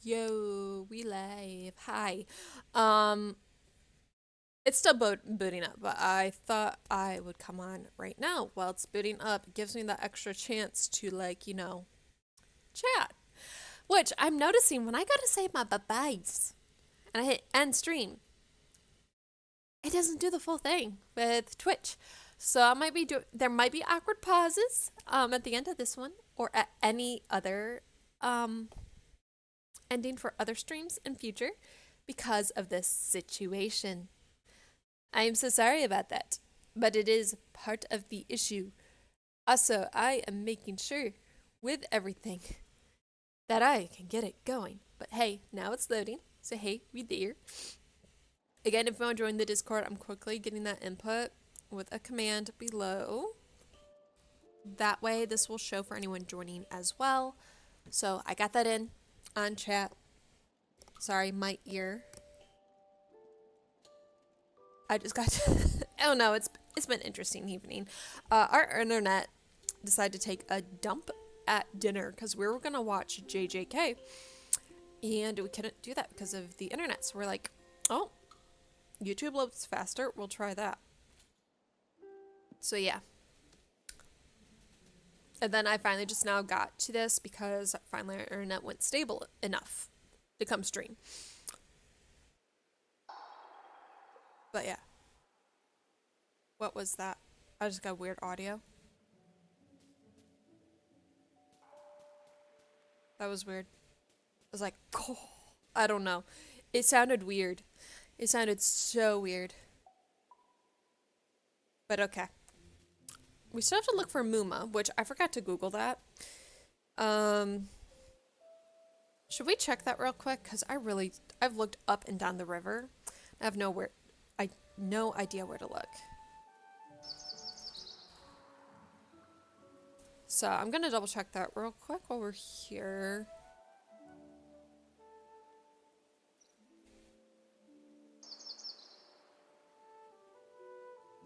Yo, we live. Hi. Um, it's still booting up, but I thought I would come on right now while it's booting up. It gives me that extra chance to chat. Which I'm noticing when I go to say my bye-byes and I hit end stream, it doesn't do the full thing with Twitch. So I might be there might be awkward pauses at the end of this one or at any other um ending for other streams in future because of this situation. I am so sorry about that, but it is part of the issue. Also, I am making sure with everything that I can get it going. But hey, now it's loading, so hey, we there. Again, if you want to join the Discord, I'm quickly getting that input with a command below. That way, this will show for anyone joining as well. So I got that in on chat. Sorry, my ear. I just got oh no, it's been an interesting evening. Our internet decided to take a dump at dinner because we were gonna watch JJK and we couldn't do that because of the internet. So we're like, oh, YouTube loads faster, we'll try that. So yeah. And then I finally just now got to this because finally our internet went stable enough to come stream. But yeah. What was that? I just got weird audio. That was weird. I was like, oh, I don't know. It sounded weird. It sounded so weird. But okay. We still have to look for Muma, which I forgot to Google that. Should we check that real quick? Because I've looked up and down the river. I have no idea where to look. So I'm gonna double check that real quick while we're here.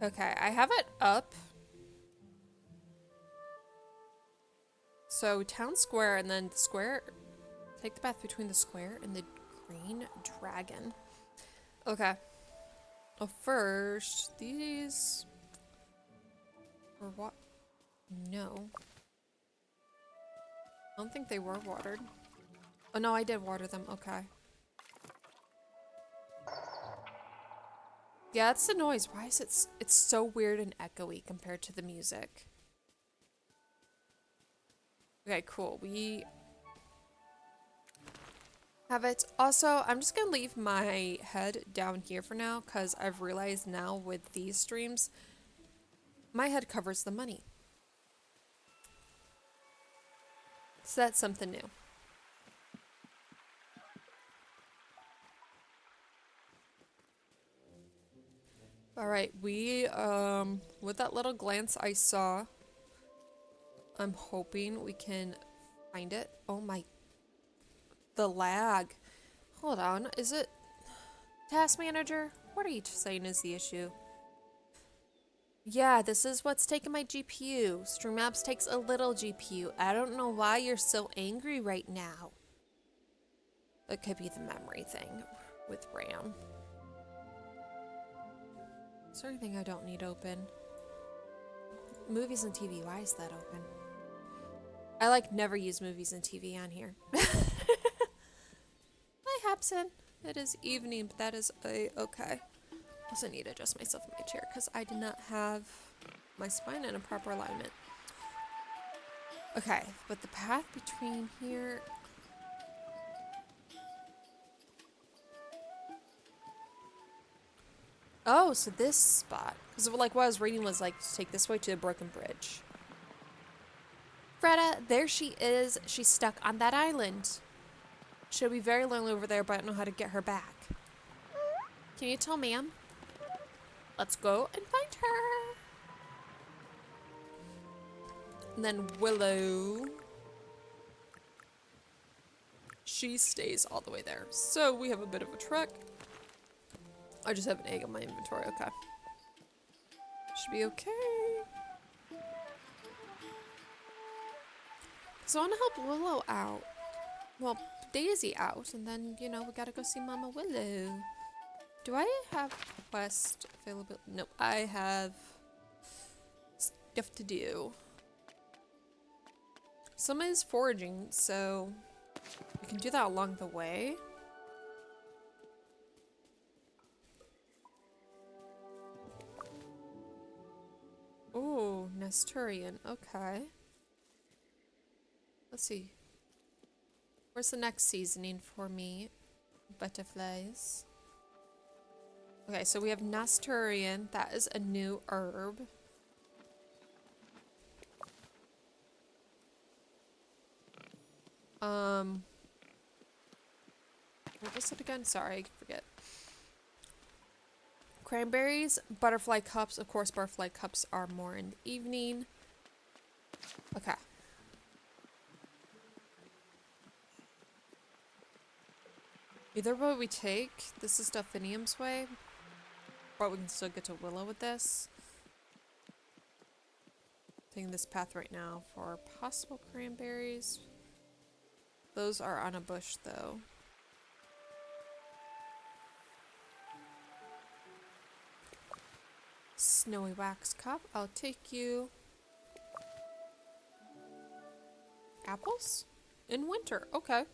Okay, I have it up. So town square and then the square. Take the path between the square and the green dragon. Okay. Well, first, these were what? No. I don't think they were watered. Oh no, I did water them. Okay. Yeah, that's the noise. Why is it's so weird and echoey compared to the music? Okay, cool. We have it. Also, I'm just gonna leave my head down here for now because I've realized now with these streams, my head covers the money. So that's something new. Alright, with that little glance I saw, I'm hoping we can find it. Oh my, the lag. Hold on, is it task manager? What are you saying is the issue? Yeah, this is what's taking my GPU. StreamApps takes a little GPU. I don't know why you're so angry right now. It could be the memory thing with RAM. Is there anything I don't need open? Movies and TV, why is that open? I never use movies and TV on here. Hi Hapson. It is evening, but that is okay. Also need to adjust myself in my chair because I did not have my spine in a proper alignment. Okay, but the path between here. Oh, so this spot. Because what I was reading was to take this way to the broken bridge. Freda, there she is. She's stuck on that island. She'll be very lonely over there, but I don't know how to get her back. Can you tell ma'am? Let's go and find her. And then Willow. She stays all the way there. So we have a bit of a trek. I just have an egg in my inventory. Okay. Should be okay. So I want to help Willow out. Well, Daisy out, and then, you know, we gotta go see Mama Willow. Do I have quest available? Nope, I have stuff to do. Some is foraging, so we can do that along the way. Oh, Nesturian. Okay. Let's see. Where's the next seasoning for me? Butterflies. Okay, so we have Nesturian. That is a new herb. What was it again? Sorry, I forget. Cranberries, butterfly cups. Of course, butterfly cups are more in the evening. Okay. Either way we take, this is Delphinium's way, but we can still get to Willow with this. Taking this path right now for possible cranberries. Those are on a bush though. Snowy wax cup, I'll take you. Apples? In winter, okay.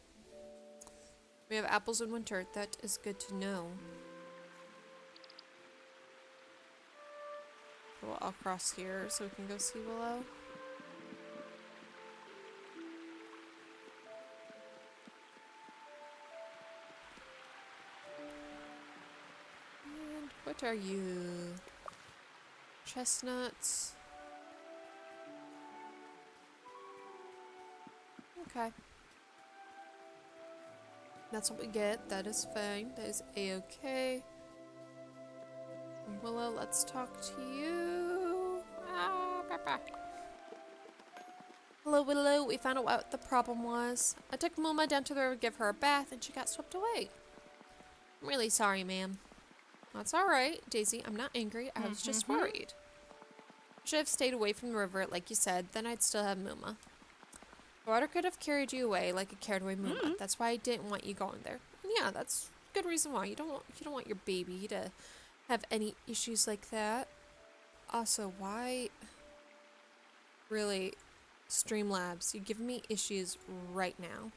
We have apples in winter, that is good to know. Well, I'll cross here so we can go see Willow. And what are you? Chestnuts. Okay. That's what we get. That is fine. That is a-okay. Willow, let's talk to you. Hello, Willow. We found out what the problem was. I took Muma down to the river to give her a bath, and she got swept away. I'm really sorry, ma'am. That's alright, Daisy. I'm not angry. I was just worried. Should have stayed away from the river, like you said. Then I'd still have Muma. The water could have carried you away like it carried away Muma. That's why I didn't want you going there. And yeah, that's a good reason why. You don't want your baby to have any issues like that. Also, why really Streamlabs, you give me issues right now.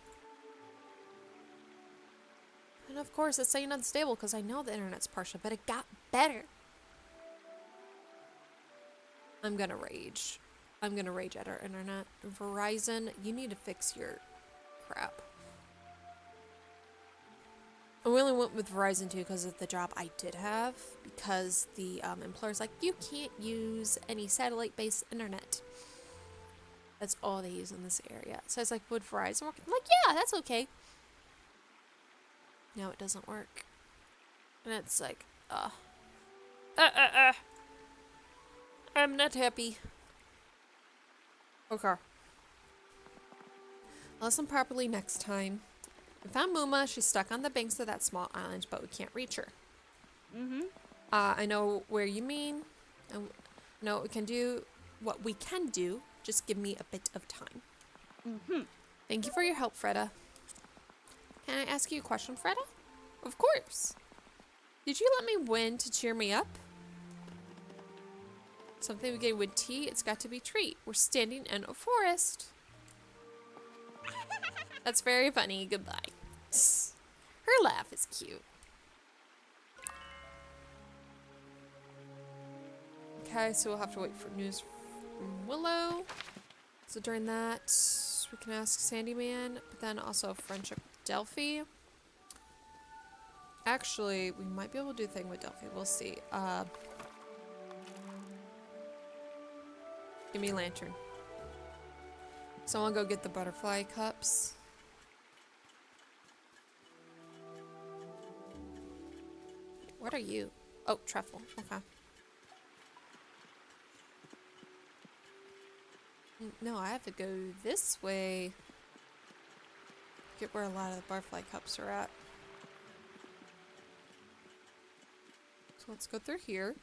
And of course, it's saying unstable because I know the internet's partial, but it got better. I'm gonna rage. I'm gonna rage at our internet. Verizon, you need to fix your crap. I really went with Verizon too because of the job I did have. Because the employer's like, you can't use any satellite-based internet. That's all they use in this area. So I was like, would Verizon work? I'm like, yeah, that's okay. No, it doesn't work. And it's like, I'm not happy. Okay. I'll listen properly next time. We found Muma. She's stuck on the banks of that small island, but we can't reach her. I know where you mean. I know what we can do. What we can do. Just give me a bit of time. Thank you for your help, Freda. Can I ask you a question, Freda? Of course. Did you let me win to cheer me up? Something we get with tea, it's got to be treat. We're standing in a forest. That's very funny. Goodbye. Her laugh is cute. Okay, so we'll have to wait for news from Willow. So during that, we can ask Sandyman, but then also friendship with Delphi. Actually, we might be able to do a thing with Delphi. We'll see. Give me a lantern. So I'll go get the butterfly cups. What are you? Oh, truffle. Okay. No, I have to go this way. Get where a lot of the butterfly cups are at. So let's go through here.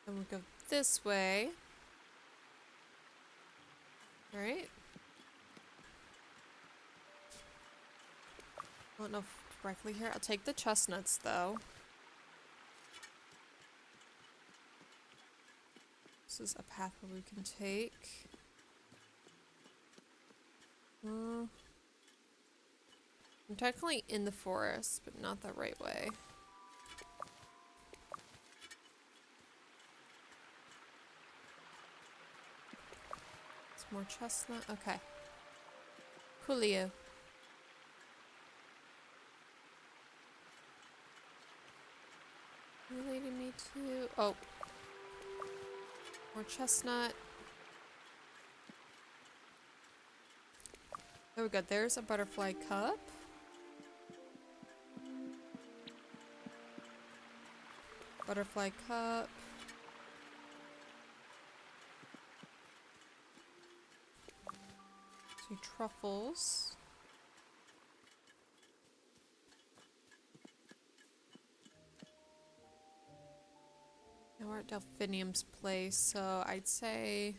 Then we go this way. Alright. I don't know if directly here. I'll take the chestnuts though. This is a path where we can take. I'm technically in the forest, but not the right way. It's more chestnut. Okay. Coolio. You're leading me to. Oh. More chestnut. There we go. There's a butterfly cup. Butterfly cup. Two truffles. Now we're at Delphinium's place, so I'd say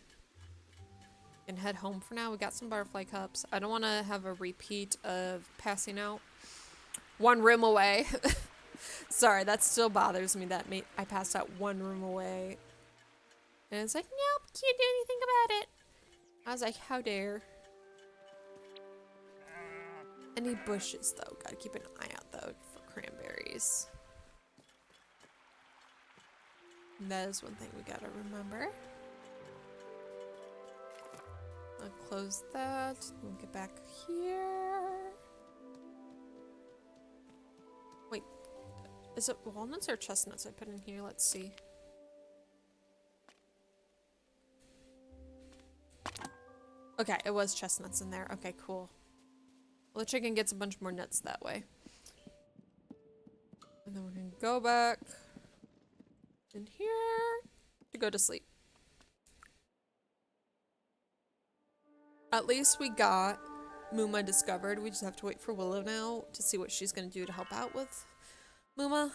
we can head home for now. We got some butterfly cups. I don't want to have a repeat of passing out one room away. Sorry, that still bothers me that I passed out one room away. And it's like, nope, can't do anything about it. I was like, how dare. Any bushes, though. Gotta keep an eye out, though, for cranberries. That is one thing we gotta remember. I'll close that. We'll get back here. Wait, is it walnuts or chestnuts I put in here? Let's see. Okay, it was chestnuts in there. Okay, cool. Well, the chicken gets a bunch more nuts that way. And then we're gonna go back in here to go to sleep. At least we got Muma discovered. We just have to wait for Willow now to see what she's gonna do to help out with Muma.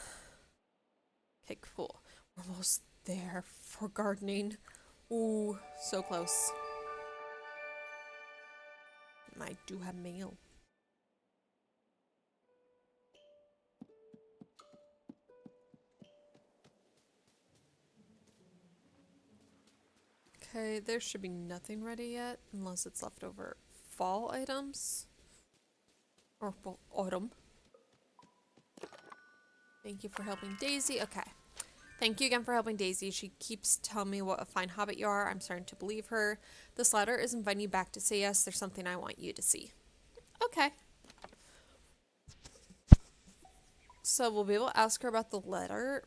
Okay, cool. We're almost there for gardening. Ooh, so close. And I do have mail. Okay, there should be nothing ready yet, unless it's leftover fall items. Or, well, autumn. Thank you for helping Daisy. Okay. Thank you again for helping Daisy. She keeps telling me what a fine hobbit you are. I'm starting to believe her. This letter is inviting you back to say yes. There's something I want you to see. Okay. So we'll be able to ask her about the letter,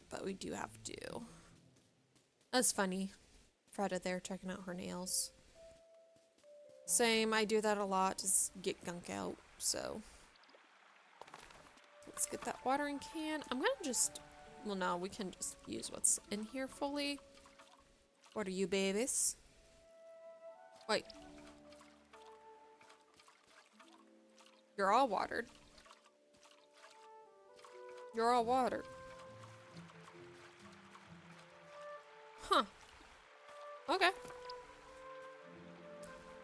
but we do have to. That's funny. Freda there checking out her nails. Same, I do that a lot, just get gunk out, so. Let's get that watering can. I'm gonna just, well no, we can just use what's in here fully. What are you babies? Wait. You're all watered. You're all watered. Huh. Okay.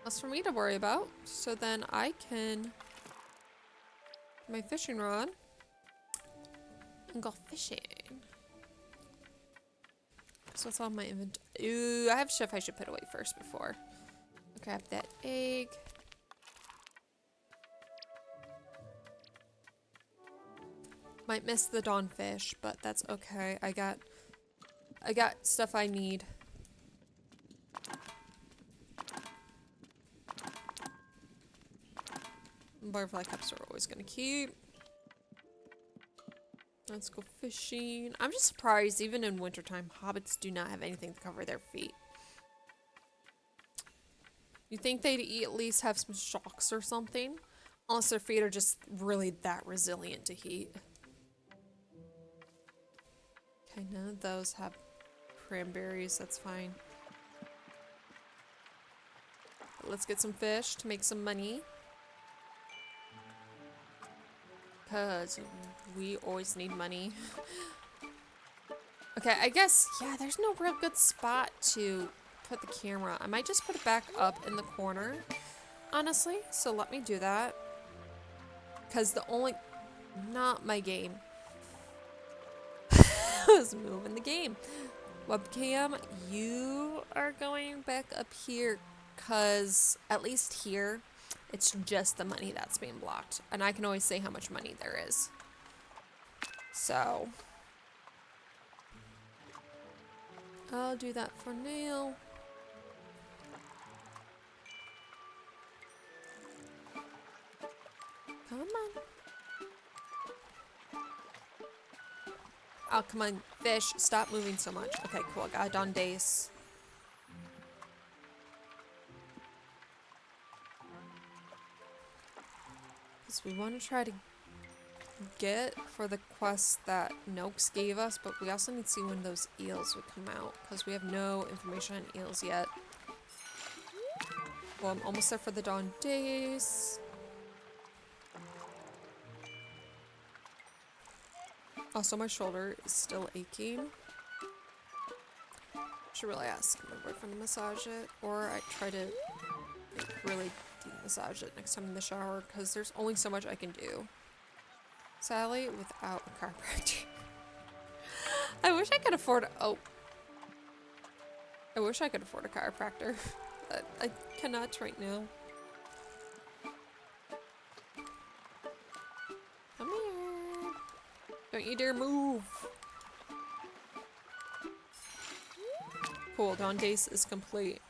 That's for me to worry about. So then I can my fishing rod and go fishing. So it's on my inventory. Ooh, I have stuff I should put away first before. I'll grab that egg. Might miss the dawnfish, but that's okay. I got stuff I need. Butterfly cups are always gonna keep. Let's go fishing. I'm just surprised, even in wintertime, hobbits do not have anything to cover their feet. You think they'd at least have some shocks or something? Unless their feet are just really that resilient to heat. Okay, none of those have cranberries, that's fine. But let's get some fish to make some money. Because we always need money. Okay, I guess, yeah, there's no real good spot to put the camera. I might just put it back up in the corner, honestly. So let me do that. Because the only... Not my game. I was moving the game. Webcam, you are going back up here. Because at least here, it's just the money that's being blocked. And I can always say how much money there is. So... I'll do that for now. Come on. Oh, come on, fish. Stop moving so much. Okay, cool. I got it on days. Because we want to try to get for the quest that Noakes gave us, but we also need to see when those eels would come out, because we have no information on eels yet. Well, I'm almost there for the dawn days. Also, my shoulder is still aching. Should really ask my boyfriend to massage it, or I try to like, really deep massage it next time in the shower, because there's only so much I can do. Sally without a chiropractor. I wish I could afford. Oh, I wish I could afford a chiropractor. But I cannot right now. Come here. Don't you dare move. Cool, Dawn Days is complete.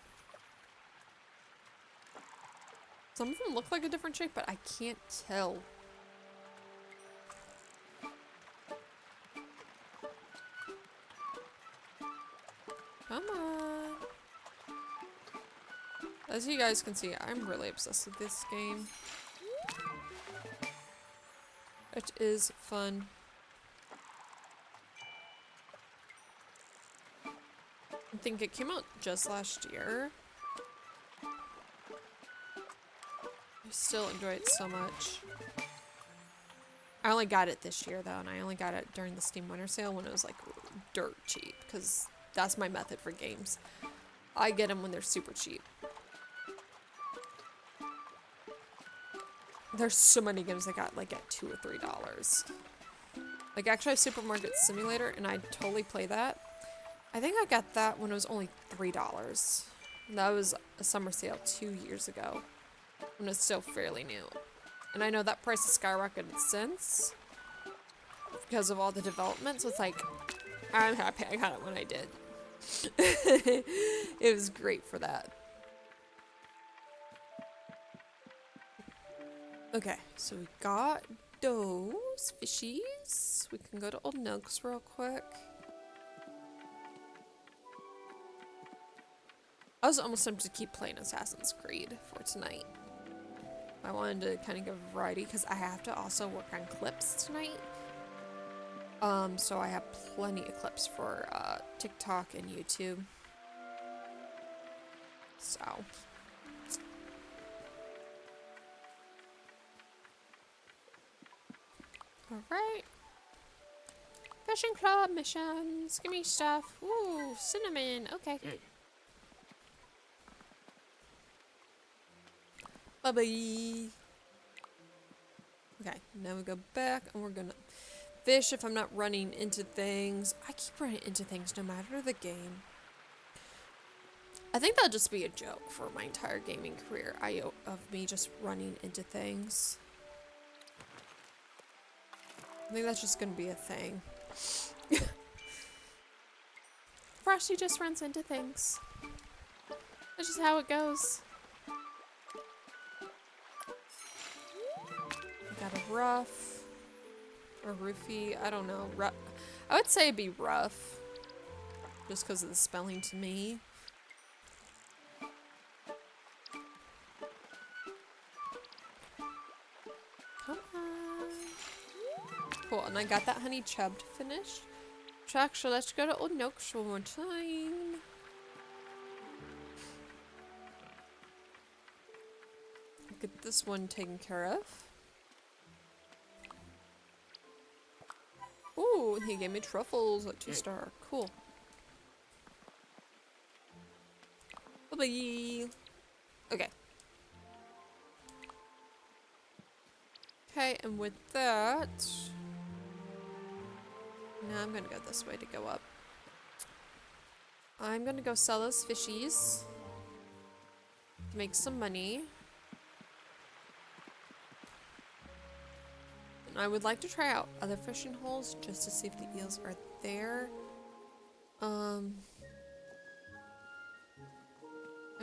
Some of them look like a different shape, but I can't tell. Come on. As you guys can see, I'm really obsessed with this game. It is fun. I think it came out just last year. I still enjoy it so much. I only got it this year though, and I only got it during the Steam Winter Sale when it was like dirt cheap, because that's my method for games. I get them when they're super cheap. There's so many games I got like at $2 or $3. Like actually I have Supermarket Simulator and I'd totally play that. I think I got that when it was only $3. And that was a summer sale 2 years ago. When it's still fairly new. And I know that price has skyrocketed since. Because of all the development. So it's like, I'm happy I got it when I did. It was great for that. Okay, so we got those fishies. We can go to Old Nugs real quick. I was almost tempted to keep playing Assassin's Creed for tonight. I wanted to kind of give a variety because I have to also work on clips tonight. So I have plenty of clips for TikTok and YouTube. So. Alright. Fishing club missions. Give me stuff. Ooh, cinnamon. Okay. Bye-bye. Okay, now we go back and we're gonna fish if I'm not running into things. I keep running into things no matter the game. I think that'll just be a joke for my entire gaming career. Of me just running into things. I think that's just gonna be a thing. Frosty just runs into things. That's just how it goes. Got a rough or roofie. I don't know. I would say it'd be rough, just because of the spelling to me. Come on. Cool, and I got that honey chubbed finished. So actually, let's go to Old Noakes one more time. Get this one taken care of. Ooh, he gave me truffles at 2-star. Cool. Bye-bye. Okay. Okay, and with that... Now I'm gonna go this way to go up. I'm gonna go sell those fishies. Make some money. And I would like to try out other fishing holes just to see if the eels are there. I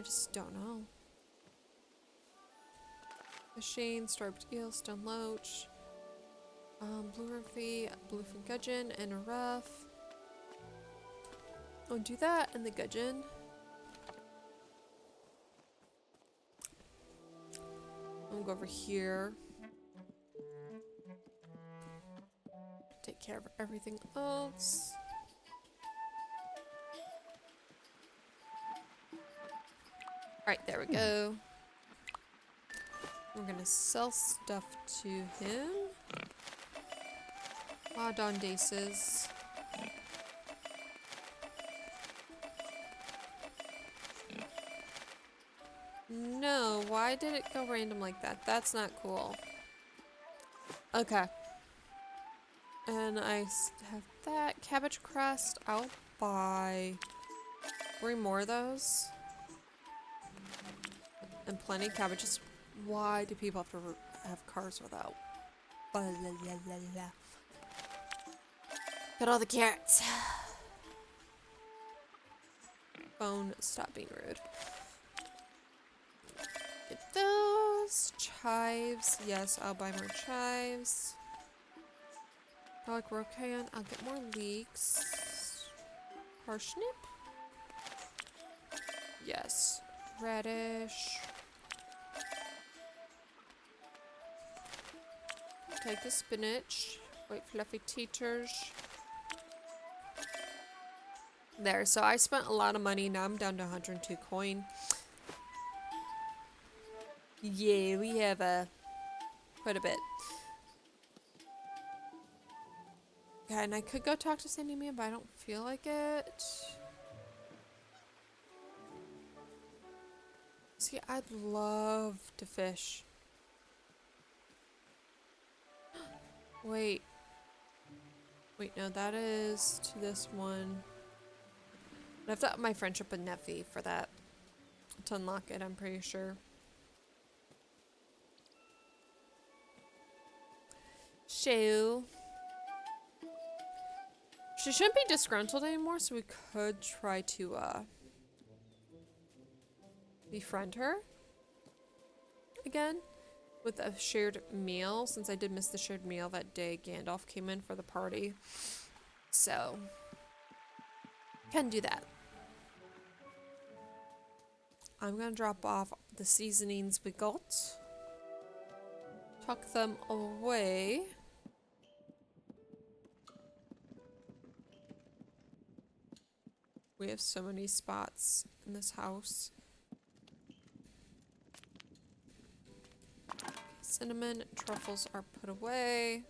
just don't know. Fishing, striped eel, stone loach, blue rufy, bluefin gudgeon, and a rough. I'll do that and the gudgeon. I'm gonna go over here. Take care of everything else. Alright, there we go. We're gonna sell stuff to him. Don Daces. No, why did it go random like that? That's not cool. Okay. And I have that. Cabbage crust. I'll buy 3 more of those. And plenty of cabbages. Why do people have to have cars without? Blah, blah, blah, blah, blah. Got all the carrots. Phone, stop being rude. Get those. Chives. Yes, I'll buy more chives. Garlic rocan. I'll get more leeks. Parsnip. Yes. Radish. Take the spinach. White fluffy taters. There, so I spent a lot of money. Now I'm down to 102 coin. Yeah, we have quite a bit. Okay, and I could go talk to Sandy Man, but I don't feel like it. See, I'd love to fish. Wait. Wait, no, that is to this one. I have to up my friendship with Neffy for that. To unlock it, I'm pretty sure. Shoo. She shouldn't be disgruntled anymore, so we could try to, befriend her again with a shared meal, since I did miss the shared meal that day Gandalf came in for the party. So, can do that. I'm gonna drop off the seasonings we got. Tuck them away. We have so many spots in this house. Cinnamon, truffles are put away.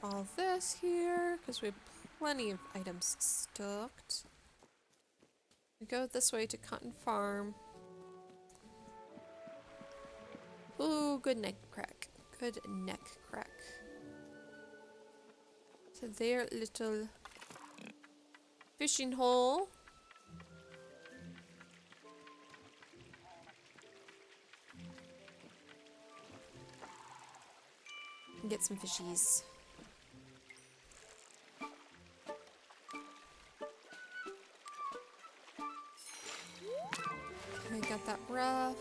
All this here, because we have plenty of items stocked. We go this way to Cotton Farm. Ooh, good neck crack. Good neck crack. So their little fishing hole. And get some fishies. I got that rough.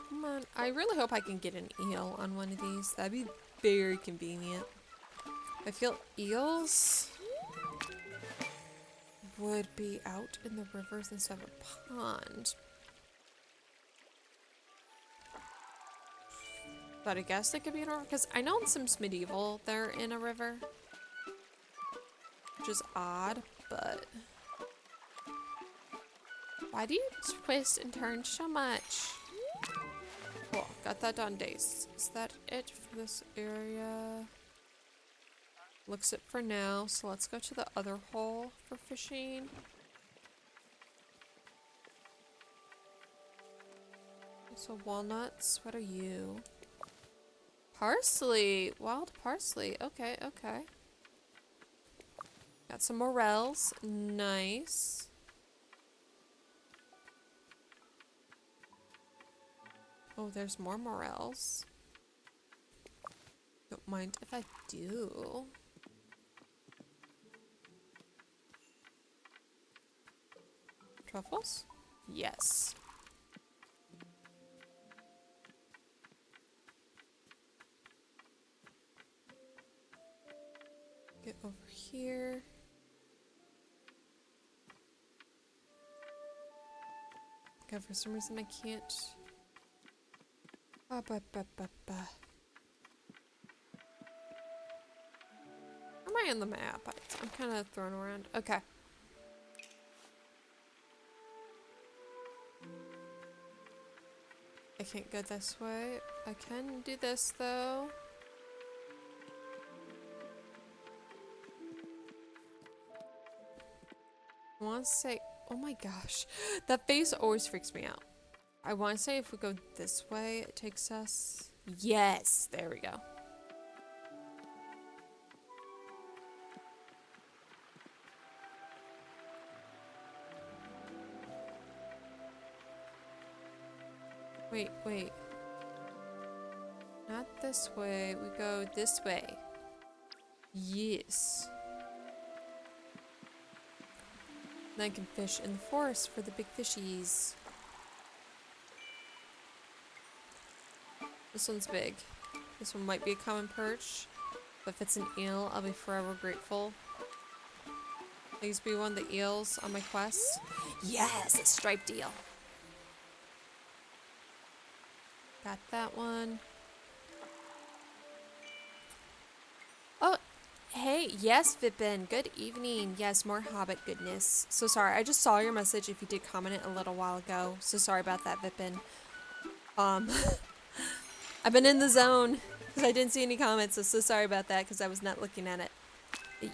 Come on. I really hope I can get an eel on one of these. That'd be very convenient. I feel eels would be out in the rivers instead of a pond. But I guess they could be in a river, because I know in Sims Medieval they're in a river. Which is odd, but... Why do you twist and turn so much? Cool. Got that done, days. Is that it for this area? Looks it for now. So let's go to the other hole for fishing. So walnuts, what are you? Parsley, wild parsley. Okay, okay. Got some morels. Nice. Oh, there's more morels. Don't mind if I do. Truffles? Yes. Get over here. Okay, for some reason I can't. Where am I on the map? I'm kind of thrown around. Okay. I can't go this way. I can do this though. I want to say, oh my gosh, that face always freaks me out. I want to say if we go this way, it takes us. Yes, there we go. Wait, wait. Not this way. We go this way. Yes. Then I can fish in the forest for the big fishies. This one's big. This one might be a common perch. But if it's an eel, I'll be forever grateful. Please be one of the eels on my quest. Yes, a striped eel. Got that one. Oh, hey, yes, Vipin. Good evening. Yes, more Hobbit goodness. So sorry, I just saw your message if you did comment it a little while ago. So sorry about that, Vipin. I've been in the zone because I didn't see any comments, so sorry about that because I was not looking at it.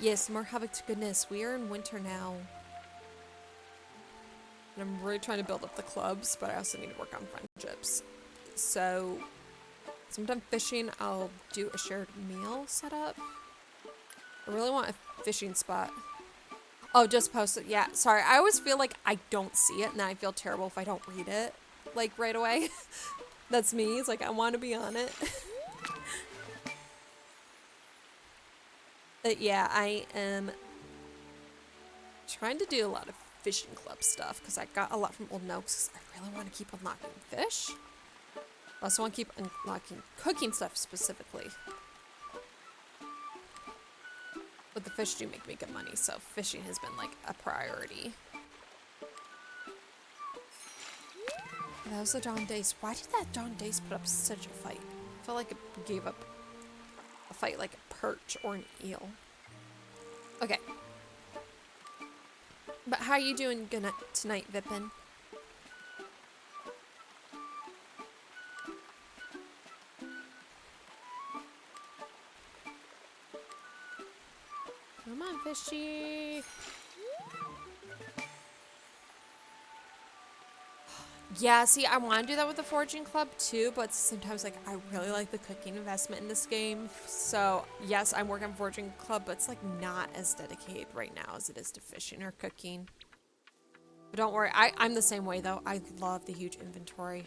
Yes, more Hobbit goodness. We are in winter now. And I'm really trying to build up the clubs, but I also need to work on friendships. So, sometime fishing, I'll do a shared meal setup. I really want a fishing spot. Oh, just post it. Yeah, sorry. I always feel like I don't see it, and I feel terrible if I don't read it, like, right away. That's me. It's like, I want to be on it. But yeah, I am trying to do a lot of fishing club stuff, because I got a lot from Old Noaks. I really want to keep unlocking fish. I also want to keep unlocking cooking stuff specifically. But the fish do make me good money, so fishing has been like a priority. That was the John Dace. Why did that John Dace put up such a fight? I felt like it gave up a fight like a perch or an eel. Okay. But how are you doing tonight, Vipin? Come on, fishy. Yeah, see, I want to do that with the foraging club too, but sometimes like I really like the cooking investment in this game. So yes, I'm working on foraging club, but it's like not as dedicated right now as it is to fishing or cooking. But don't worry, I'm the same way though. I love the huge inventory.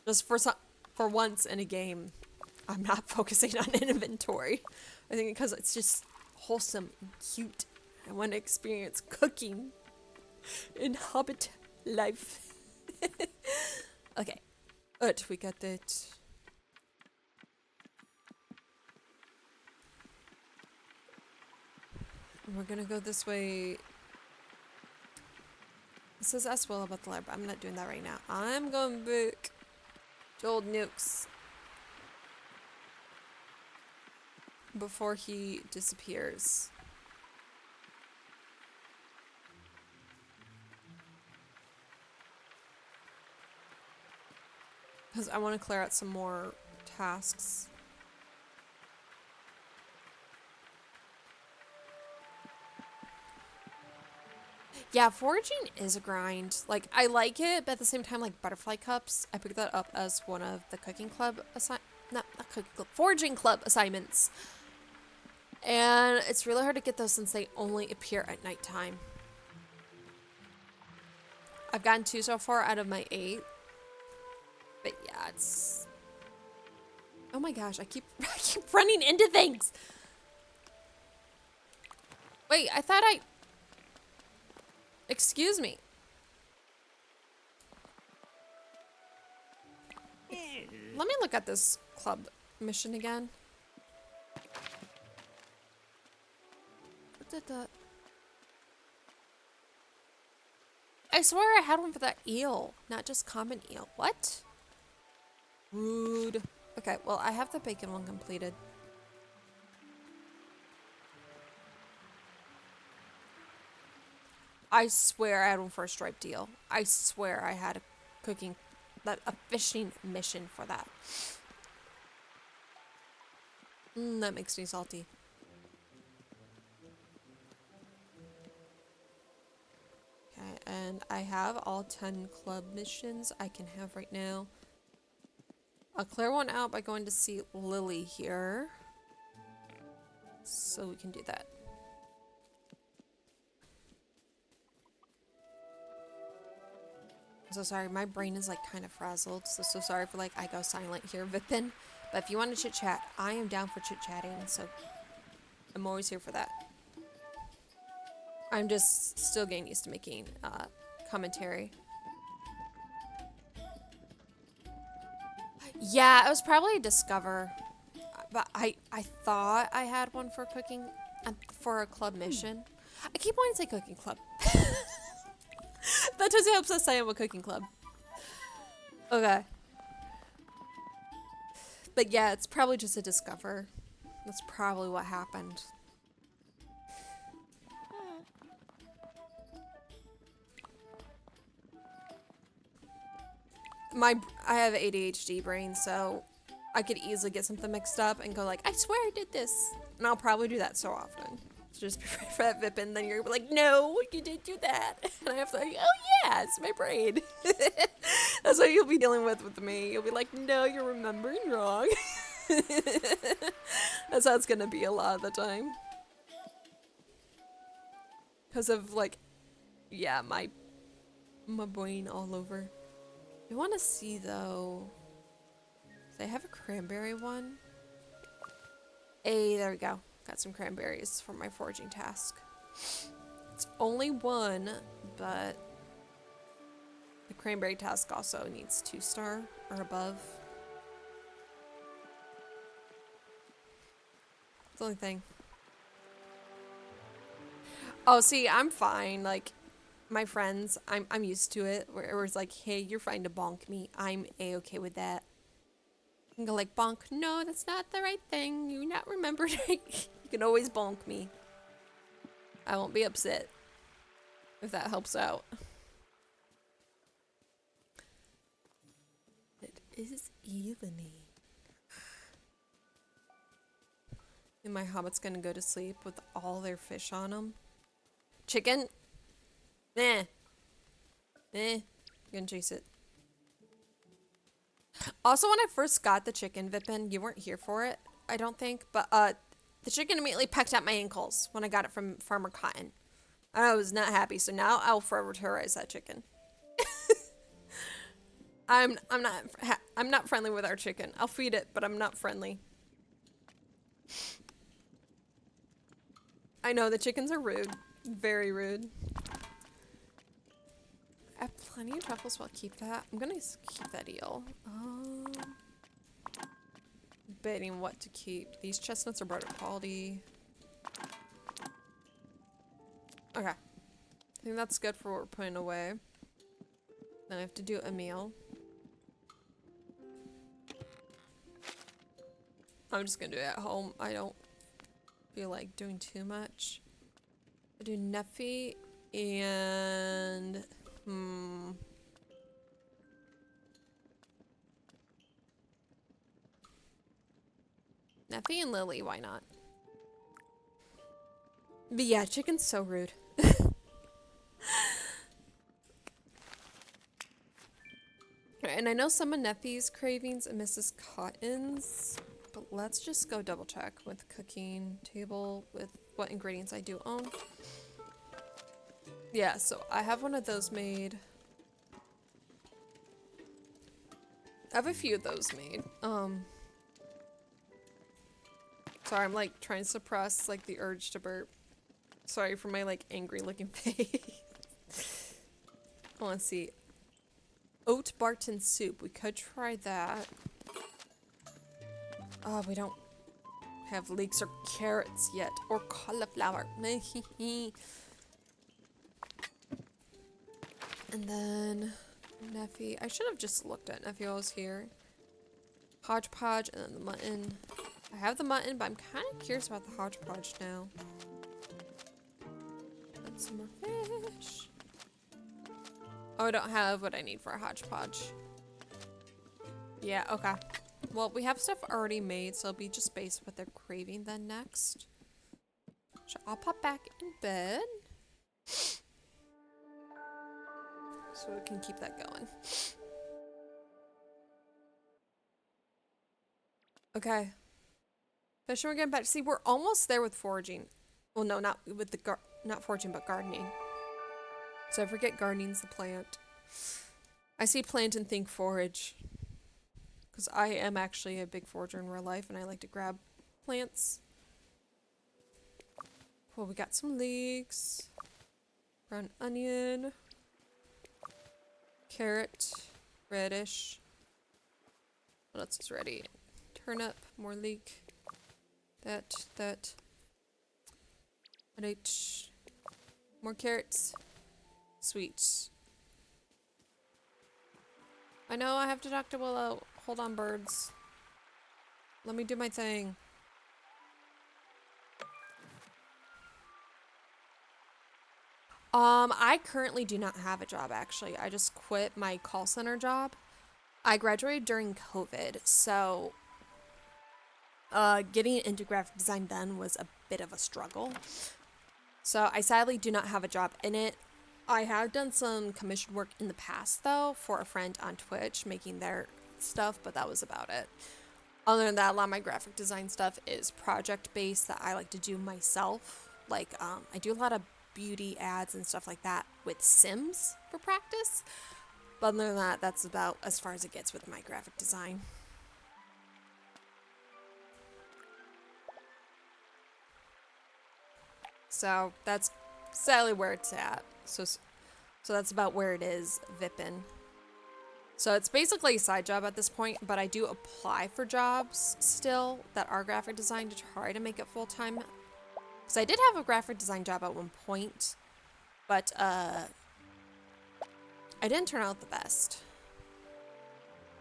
Just for once in a game, I'm not focusing on inventory. I think because it's just wholesome and cute. I want to experience cooking in Hobbit life. Okay. We got that. We're gonna go this way. It says ask Will about the lab, but I'm not doing that right now. I'm going back to Old Nukes before he disappears. Because I want to clear out some more tasks. Yeah, foraging is a grind. Like, I like it, but at the same time, like butterfly cups, I picked that up as one of the cooking club not cooking club, foraging club assignments. And it's really hard to get those since they only appear at nighttime. I've gotten 2 so far out of my 8. But yeah, it's... Oh my gosh, I keep running into things! Wait, I thought I... Excuse me. Let me look at this club mission again. I swear I had one for that eel, not just common eel. What? Rude. Okay, well, I have the bacon one completed. I swear I had one for a striped eel. I swear I had a fishing mission for that. That makes me salty. Okay, and I have all 10 club missions I can have right now. I'll clear one out by going to see Lily here. So we can do that. I'm so sorry, my brain is like kind of frazzled. So sorry for like I go silent here, Vipin. But if you want to chit chat, I am down for chit chatting. So I'm always here for that. I'm just still getting used to making commentary. Yeah, it was probably a Discover, but I thought I had one for cooking, for a club mission. I keep wanting to say cooking club. That just helps us say I'm a cooking club. Okay. But yeah, it's probably just a Discover. That's probably what happened. I have ADHD brain, so I could easily get something mixed up and go like, I swear I did this. And I'll probably do that so often. So just be ready for that Vipin, then you're like, no, you didn't do that. And I have to like, oh yeah, it's my brain. That's what you'll be dealing with me. You'll be like, no, you're remembering wrong. That's how it's gonna be a lot of the time. Because of like, yeah, my brain all over. I want to see though. Do they have a cranberry one? Hey, there we go. Got some cranberries for my foraging task. It's only one, but the cranberry task also needs 2-star or above. It's the only thing. Oh, see, I'm fine. Like, my friends, I'm used to it. Where it's like, hey, you're fine to bonk me. I'm a-okay with that. And go like, bonk. No, that's not the right thing. You're not remembering. You can always bonk me. I won't be upset. If that helps out. It is evening. And my hobbit's gonna go to sleep with all their fish on them. Chicken? Eh. Gonna chase it. Also, when I first got the chicken, Vipin, you weren't here for it, I don't think, but the chicken immediately pecked at my ankles when I got it from Farmer Cotton. I was not happy, so now I'll forever terrorize that chicken. I'm not friendly with our chicken. I'll feed it, but I'm not friendly. I know the chickens are rude, very rude. I have plenty of truffles, so I'll keep that. I'm gonna keep that eel. Debating what to keep. These chestnuts are better quality. Okay. I think that's good for what we're putting away. Then I have to do a meal. I'm just gonna do it at home. I don't feel like doing too much. I do Neffy and Neffy and Lily, why not? But yeah, chicken's so rude. And I know some of Neffy's cravings and Mrs. Cotton's, but let's just go double check with cooking table with what ingredients I do own. Yeah, so I have one of those made. I have a few of those made. Sorry, I'm like trying to suppress like the urge to burp. Sorry for my like angry looking face. Let's see. Oat Barton soup. We could try that. Oh, we don't have leeks or carrots yet. Or cauliflower. And then Neffy. I should have just looked at Neffy while I was here. Hodgepodge and then the mutton. I have the mutton, but I'm kind of curious about the hodgepodge now. And some more fish. Oh, I don't have what I need for a hodgepodge. Yeah, okay. Well, we have stuff already made, so it'll be just based what they're craving then next. So I'll pop back in bed. So we can keep that going. Okay. Fishing, we're getting back. See, we're almost there with foraging. Well, no, not with the not foraging, but gardening. So I forget gardening's the plant. I see plant and think forage. Because I am actually a big forager in real life and I like to grab plants. Well, we got some leeks. Brown onion. Carrot. Radish. What else is ready? Turnip. More leek. That. Radish. More carrots. Sweet. I know I have to talk to Willow. Hold on, birds. Let me do my thing. I currently do not have a job, actually. I just quit my call center job. I graduated during COVID, so getting into graphic design then was a bit of a struggle. So I sadly do not have a job in it. I have done some commission work in the past, though, for a friend on Twitch, making their stuff, but that was about it. Other than that, a lot of my graphic design stuff is project-based that I like to do myself. Like, I do a lot of beauty ads and stuff like that with Sims for practice. But other than that, that's about as far as it gets with my graphic design. So that's sadly where it's at. So that's about where it is, Vippin. So it's basically a side job at this point, but I do apply for jobs still that are graphic design to try to make it full-time. Because I did have a graphic design job at one point, but I didn't turn out the best.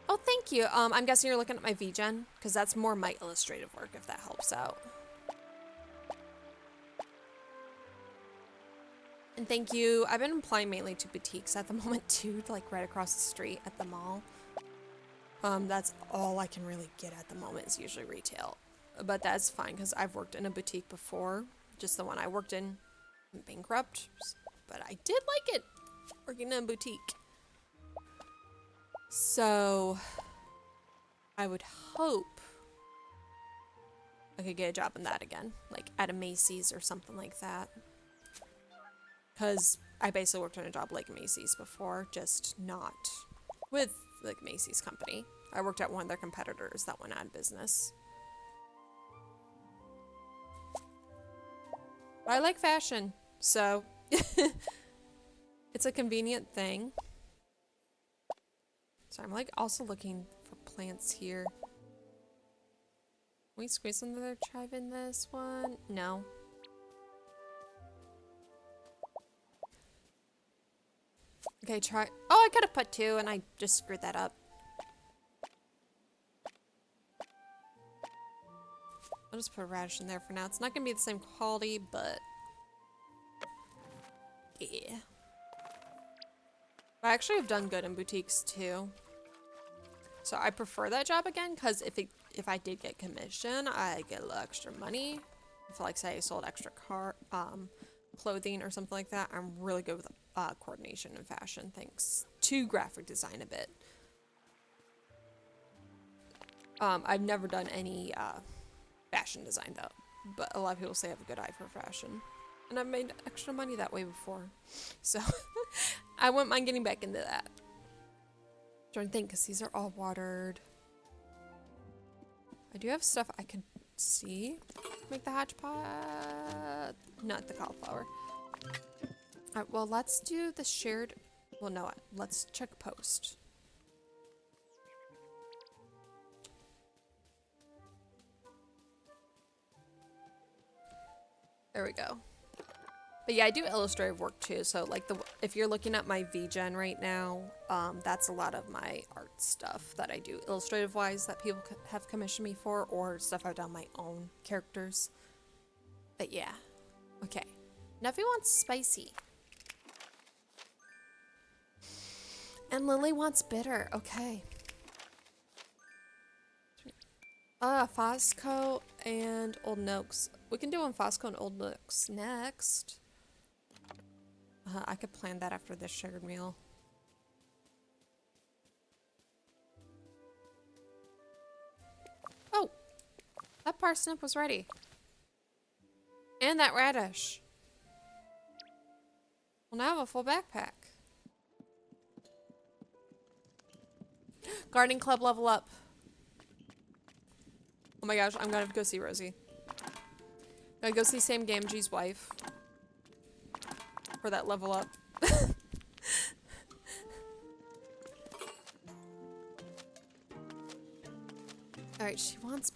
Oh, thank you. I'm guessing you're looking at my VGen, because that's more my illustrative work, if that helps out. And thank you. I've been applying mainly to boutiques at the moment too, like right across the street at the mall. That's all I can really get at the moment is usually retail. But that's fine because I've worked in a boutique before. Just the one I worked in bankrupt. But I did like it working in a boutique. So I would hope I could get a job in that again. Like at a Macy's or something like that. Because I basically worked on a job like Macy's before, just not with like Macy's company. I worked at one of their competitors that went out of business. But I like fashion, so it's a convenient thing. So I'm like also looking for plants here. Can we squeeze another chive in this one? No. Okay, try. Oh, I could have put 2 and I just screwed that up. I'll just put a radish in there for now. It's not going to be the same quality, but yeah. I actually have done good in boutiques too. So I prefer that job again because if it if I did get commission, I get a little extra money. If, like, say I sold extra clothing or something like that, I'm really good with coordination and fashion, thanks to graphic design a bit. I've never done any fashion design though, but a lot of people say I have a good eye for fashion, and I've made extra money that way before, so I wouldn't mind getting back into that. I'm trying to think, because these are all watered. I do have stuff I can see. Make the hodgepodge, not the cauliflower. Alright, well, let's do the shared. Well, no, let's check post. There we go. But yeah, I do illustrative work too. So like if you're looking at my VGen right now, that's a lot of my art stuff that I do illustrative wise that people have commissioned me for, or stuff I've done my own characters. But yeah. Okay. Neffy wants spicy. And Lily wants bitter. Okay. Fosco and Old Noakes. We can do on Fosco and Old Noakes next. I could plan that after this shared meal. Oh! That parsnip was ready. And that radish. Well, now I have a full backpack. Gardening club level up. Oh my gosh, I'm gonna go see Rosie. Gotta go see Sam Gamgee's wife. For that level up. Alright, she wants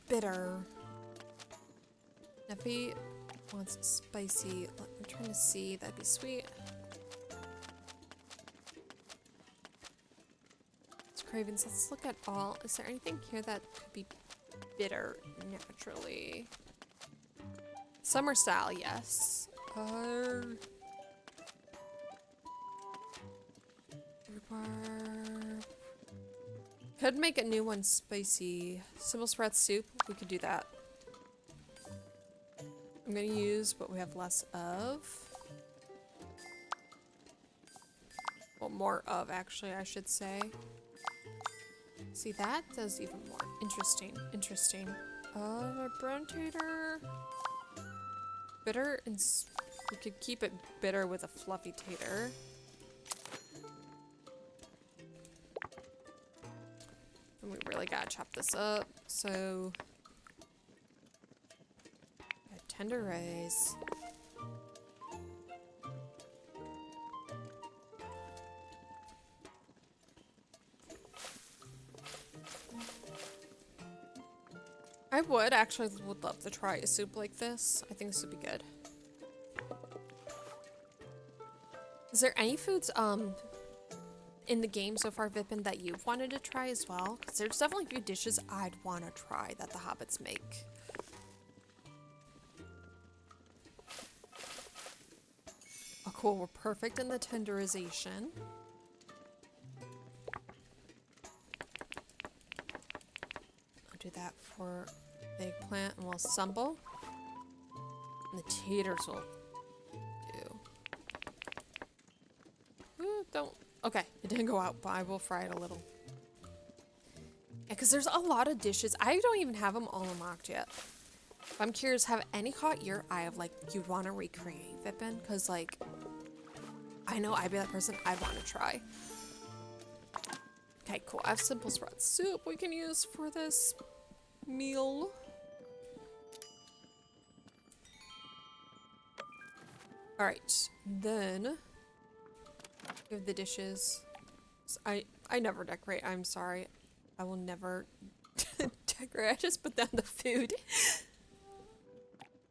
bitter. Neffy wants spicy. I'm trying to see. That'd be sweet. It's cravings. Let's look at all. Is there anything here that could be bitter naturally? Summer style, yes. Rhubarb. Could make a new one spicy. Simple spread soup. We could do that. I'm gonna use what we have less of. Well, more of, actually, I should say. See, that does even more. Interesting. Interesting. Brown tater. Bitter and we could keep it bitter with a fluffy tater. And we really gotta chop this up. So tender rice. I would love to try a soup like this. I think this would be good. Is there any foods in the game so far, Vipin, that you've wanted to try as well? Because there's definitely a few dishes I'd want to try that the hobbits make. Oh, cool. We're perfect in the tenderization. I'll do that for the eggplant and we'll assemble. And the taters will do. Don't. Okay, it didn't go out, but I will fry it a little. Yeah, because there's a lot of dishes. I don't even have them all unlocked yet. But I'm curious, have any caught your eye of, like, you'd want to recreate, Vipin? Because, like, I know I'd be that person I want to try. Okay, cool. I have simple spread soup we can use for this meal. Alright, then give the dishes. So I never decorate, I'm sorry. I will never decorate. I just put down the food.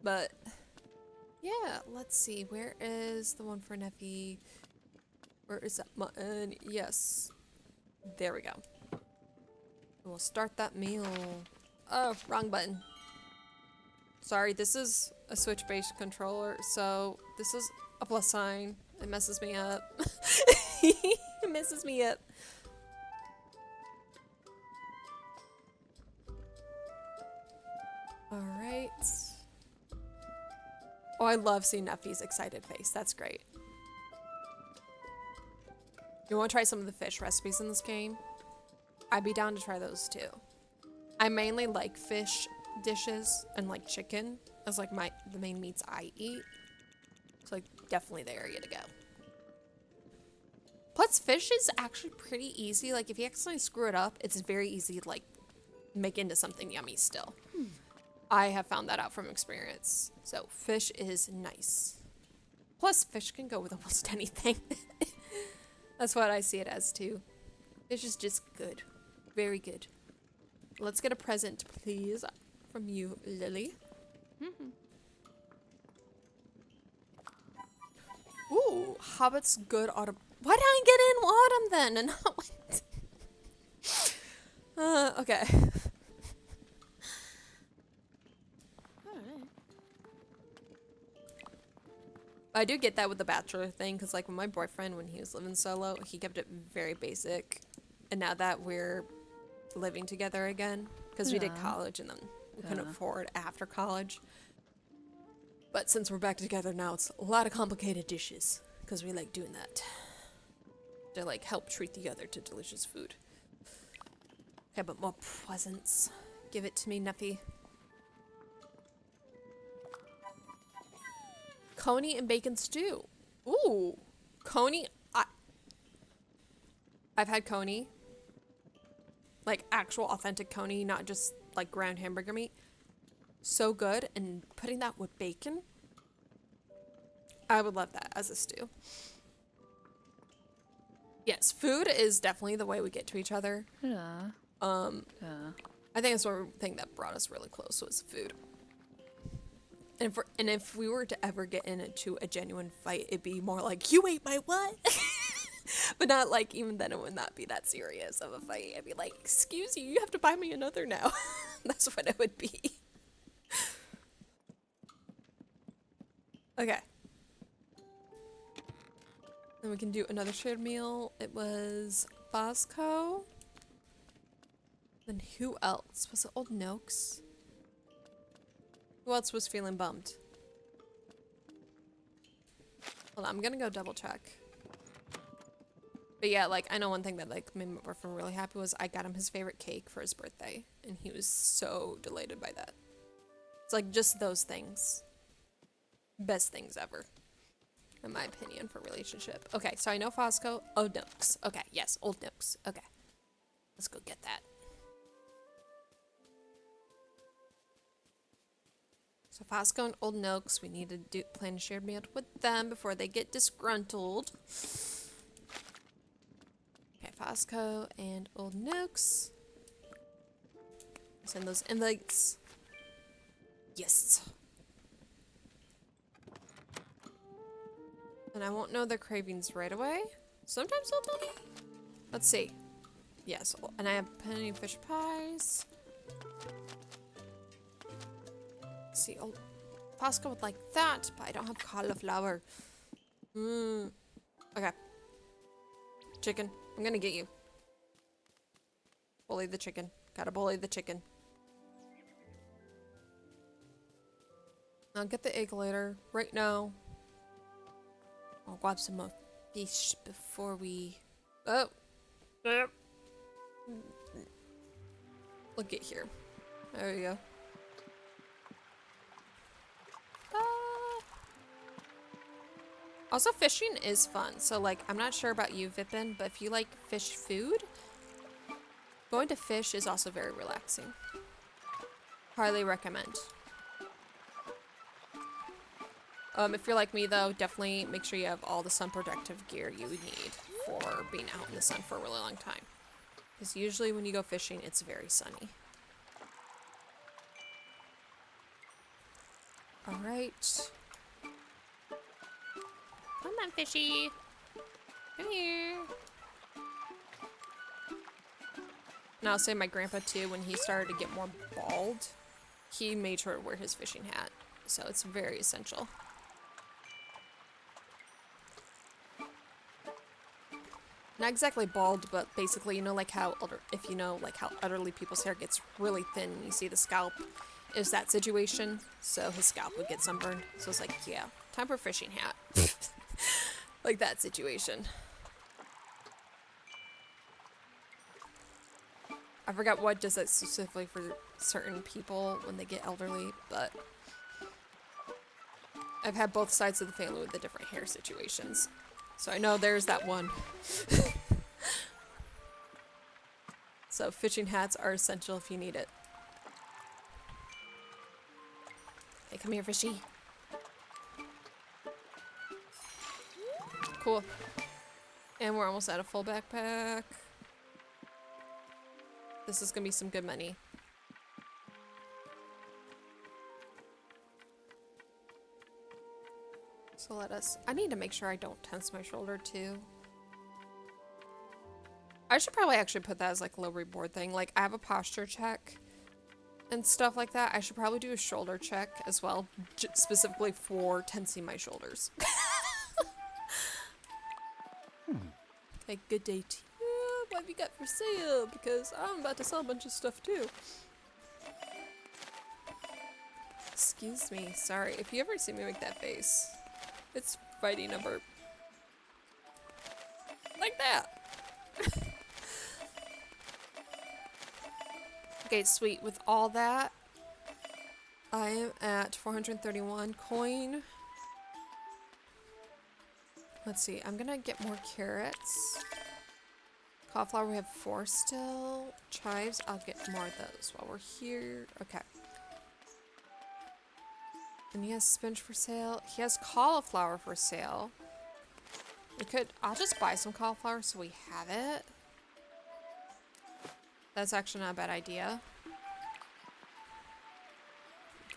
But yeah, let's see. Where is the one for Neffy? Where is that mutton? Yes. There we go. We'll start that meal. Oh, wrong button. Sorry, this is a Switch-based controller, so this is a plus sign. It messes me up. It messes me up. Alright. Oh, I love seeing Effie's excited face. That's great. You want to try some of the fish recipes in this game? I'd be down to try those too. I mainly like fish dishes and like chicken as like the main meats I eat. So like definitely the area to go. Plus fish is actually pretty easy. Like if you accidentally screw it up, it's very easy to like make into something yummy still. I have found that out from experience. So fish is nice. Plus fish can go with almost anything. That's what I see it as too. Fish is just good. Very good. Let's get a present, please, from you, Lily. Ooh, Hobbit's good autumn. Why did I get in autumn then and not winter? Okay. I do get that with the bachelor thing, because like with my boyfriend, when he was living solo, he kept it very basic. And now that we're living together again, because we did college and then we couldn't afford after college. But since we're back together now, it's a lot of complicated dishes, because we like doing that. To like help treat the other to delicious food. Okay, but more presents. Give it to me, Nuffy. Coney and bacon stew. Ooh, coney. I've had coney, like actual authentic coney, not just like ground hamburger meat. So good, and putting that with bacon, I would love that as a stew. Yes, food is definitely the way we get to each other. Yeah. I think that's one thing that brought us really close was food. And if we were to ever get into a genuine fight, it'd be more like, you ate my what? But not like, even then it would not be that serious of a fight. I'd be like, excuse you, you have to buy me another now. That's what it would be. Okay. Then we can do another shared meal. It was Bosco. Then who else? Was it Old Noakes? Who else was feeling bummed? Hold on, I'm gonna go double check. But yeah, like, I know one thing that, like, made my boyfriend really happy was I got him his favorite cake for his birthday. And he was so delighted by that. It's like, just those things. Best things ever. In my opinion, for a relationship. Okay, so I know Fosco. Old Noakes. Okay, yes, Old Noakes. Okay. Let's go get that. So Fosco and Old Noakes, we need to plan a shared meal with them before they get disgruntled. Okay, Fosco and Old Noakes. Send those invites. Yes. And I won't know their cravings right away. Sometimes they'll tell me. Let's see. Yes, and I have plenty of fish pies. See, oh, Pascal would like that, but I don't have cauliflower. Okay. Chicken. I'm gonna get you. Bully the chicken. Gotta bully the chicken. I'll get the egg later. Right now. I'll grab some more fish before we... Oh! Look at here. There we go. Also, fishing is fun. So, like, I'm not sure about you, Vipin, but if you like fish food, going to fish is also very relaxing. Highly recommend. If you're like me, though, definitely make sure you have all the sun protective gear you would need for being out in the sun for a really long time. Because usually when you go fishing, it's very sunny. Alright. Come on, fishy. Come here. And I'll say my grandpa, too, when he started to get more bald, he made sure to wear his fishing hat. So it's very essential. Not exactly bald, but basically, you know, like how, if you know, like how elderly people's hair gets really thin and you see the scalp, is that situation, so his scalp would get sunburned. So it's like, yeah, time for fishing hat. Like that situation. I forgot what does that specifically for certain people when they get elderly, but I've had both sides of the family with the different hair situations. So I know there's that one. So fishing hats are essential if you need it. Hey, come here, fishy. Cool. And we're almost out of full backpack. This is gonna be some good money. So I need to make sure I don't tense my shoulder too. I should probably actually put that as like a low reward thing. Like I have a posture check and stuff like that. I should probably do a shoulder check as well, specifically for tensing my shoulders. Okay, good day to you. What have you got for sale? Because I'm about to sell a bunch of stuff too. Excuse me, sorry. If you ever see me make that face, it's fighting number like that. Okay, sweet. With all that, I am at 431 coin. Let's see. I'm gonna get more carrots. Cauliflower, we have 4 still. Chives, I'll get more of those while we're here. Okay. And he has spinach for sale. He has cauliflower for sale. I'll just buy some cauliflower so we have it. That's actually not a bad idea.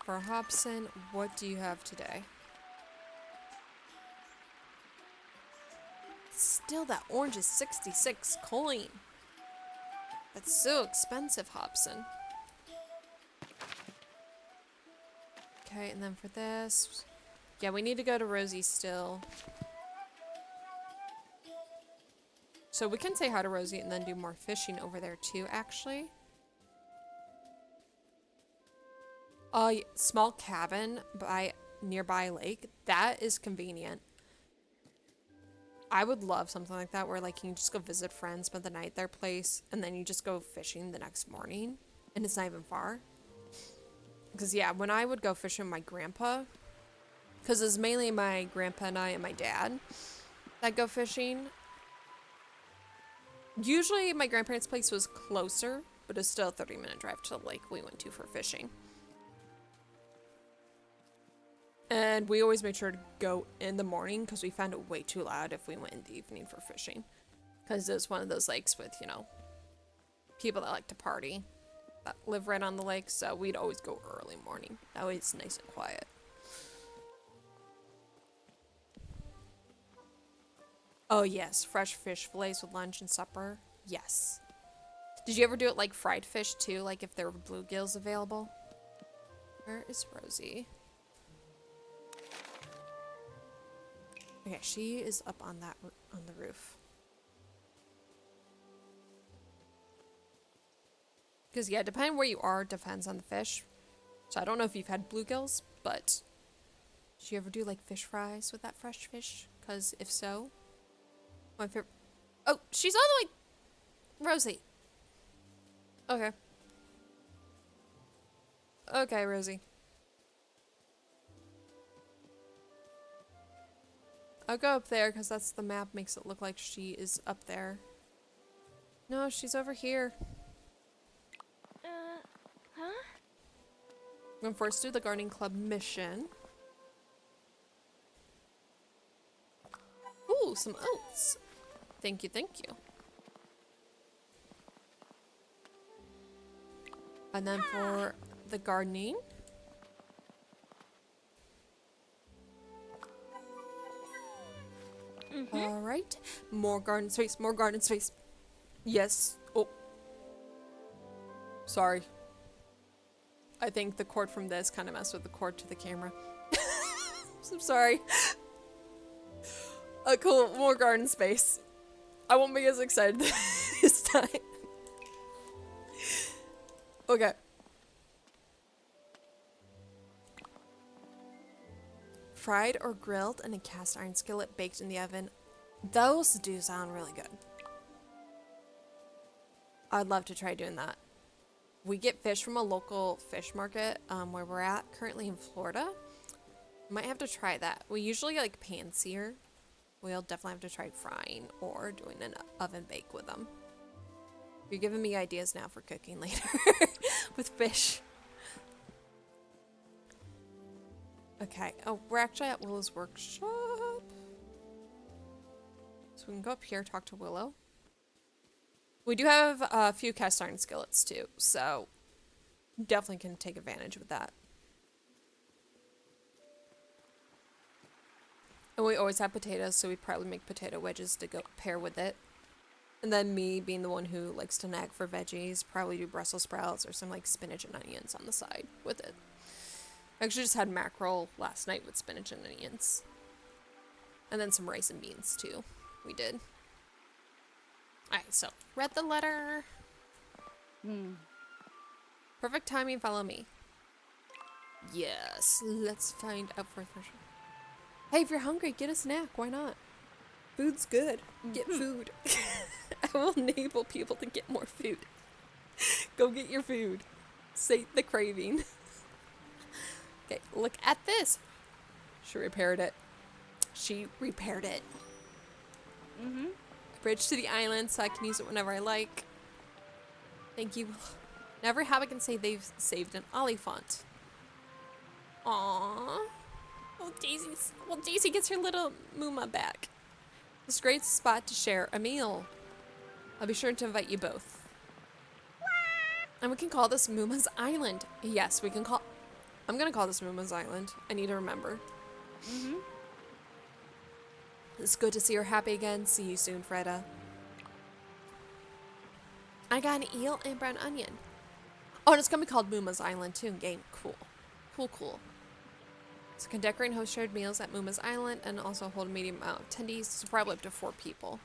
For Hobson, what do you have today? Still, that orange is 66 coin. That's so expensive, Hobson. Okay, and then for this, yeah, we need to go to Rosie still. So we can say hi to Rosie and then do more fishing over there too, actually. Small cabin by nearby lake. That is convenient. I would love something like that where like you can just go visit friends, spend the night at their place, and then you just go fishing the next morning, and it's not even far. Because yeah, when I would go fishing with my grandpa, because it's mainly my grandpa and I and my dad that go fishing. Usually my grandparents' place was closer, but it's still a 30-minute drive to the lake we went to for fishing. And we always made sure to go in the morning because we found it way too loud if we went in the evening for fishing. Because it's one of those lakes with, you know, people that like to party that live right on the lake. So we'd always go early morning. That way it's nice and quiet. Oh yes, fresh fish fillets with lunch and supper. Yes. Did you ever do it like fried fish too? Like if there were bluegills available? Where is Rosie? Okay, she is up on the roof. Because yeah, depending where you are, depends on the fish. So I don't know if you've had bluegills, but did you ever do like fish fries with that fresh fish? Because if so, my favorite. Oh, she's on the way. Rosie. Okay. Okay, Rosie. I'll go up there because that's the map makes it look like she is up there. No, she's over here. Huh? I'm going first do the gardening club mission. Ooh, some oats. Thank you, thank you. And then for the gardening. All right, more garden space, more garden space. Yes. Oh, sorry. I think the cord from this kind of messed with the cord to the camera. I'm sorry. Cool, more garden space. I won't be as excited this time. Okay. Fried or grilled in a cast iron skillet baked in the oven. Those do sound really good. I'd love to try doing that. We get fish from a local fish market where we're at currently in Florida. Might have to try that. We usually like pan sear. We'll definitely have to try frying or doing an oven bake with them. You're giving me ideas now for cooking later with fish. Okay. Oh, we're actually at Willow's workshop. So we can go up here, talk to Willow. We do have a few cast iron skillets too, so definitely can take advantage of that. And we always have potatoes, so we'd probably make potato wedges to go pair with it. And then me being the one who likes to nag for veggies, probably do Brussels sprouts or some like spinach and onions on the side with it. I actually just had mackerel last night with spinach and onions. And then some rice and beans too. We did. Alright, so read the letter. Perfect timing, follow me. Yes, let's find out for sure. Hey, if you're hungry, get a snack. Why not? Food's good. Get food. I will enable people to get more food. Go get your food. Sate the craving. Okay, look at this. She repaired it. She repaired it. Bridge to the island so I can use it whenever I like. Thank you. Now every habit can say they've saved an Oliphant. Aww. Well, Daisy gets her little Muma back. It's a great spot to share a meal. I'll be sure to invite you both. And we can call this Muma's Island. Yes, we can call... I'm gonna call this Muma's Island. I need to remember. It's good to see her happy again. See you soon, Freda. I got an eel and brown onion. Oh, and it's gonna be called Muma's Island too in game. Cool. Cool. So can decorate and host shared meals at Muma's Island and also hold a medium amount of attendees, so probably up to 4 people.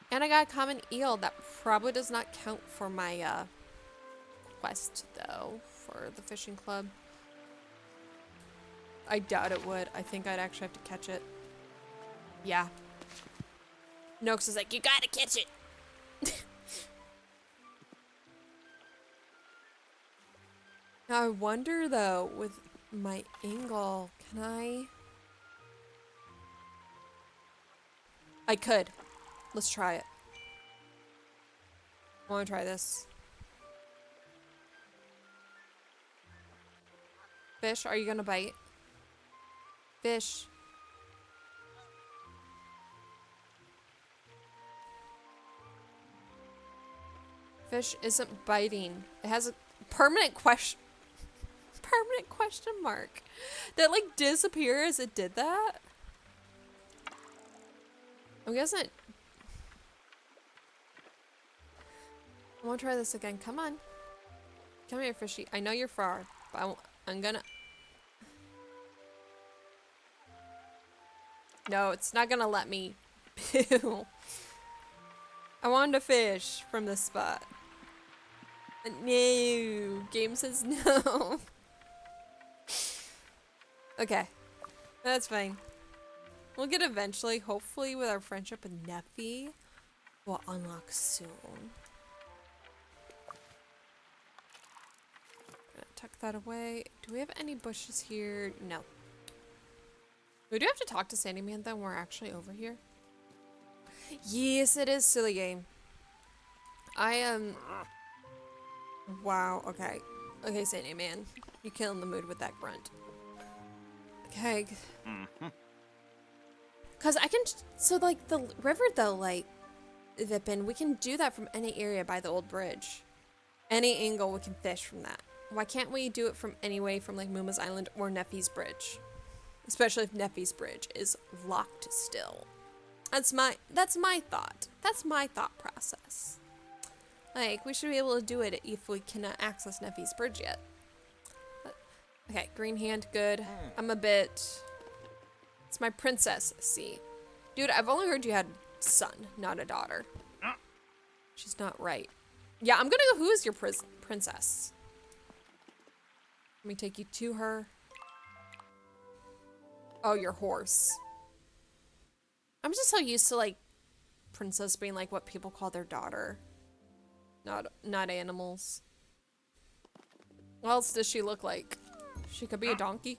And I got a common eel that probably does not count for my quest though, for the fishing club. I doubt it would. I think I'd actually have to catch it. Yeah. Nox is like, you gotta catch it. Now I wonder though, with my angle, can I could. Let's try it. I wanna try this. Fish, are you gonna bite? Fish. Fish isn't biting. It has a permanent question mark. That like disappear as it did that? I'm guessing I wanna try this again. Come on. Come here, fishy. I know you're far, but I'm gonna... No, it's not gonna let me. Pew. I wanted to fish from this spot. No. Game says no. Okay. That's fine. We'll get eventually, hopefully with our friendship with Neffy. We'll unlock soon. Gonna tuck that away. Do we have any bushes here? No. We do have to talk to Sandy Man though when we're actually over here. Yes, it is silly game. I am... Wow, okay. Okay, Sandy Man. You're killing the mood with that grunt. Okay. Cause I can... So like the river though, like... Vipin, we can do that from any area by the old bridge. Any angle we can fish from that. Why can't we do it from any way from like Muma's Island or Neffy's Bridge? Especially if Neffy's Bridge is locked still. That's my thought. That's my thought process. Like, we should be able to do it if we cannot access Neffy's Bridge yet. But, okay, green hand, good. I'm a bit... It's my princess, see. Dude, I've only heard you had a son, not a daughter. She's not right. Yeah, I'm gonna go, who is your princess? Let me take you to her. Oh, your horse. I'm just so used to like princess being like what people call their daughter. Not animals. What else does she look like? She could be a donkey.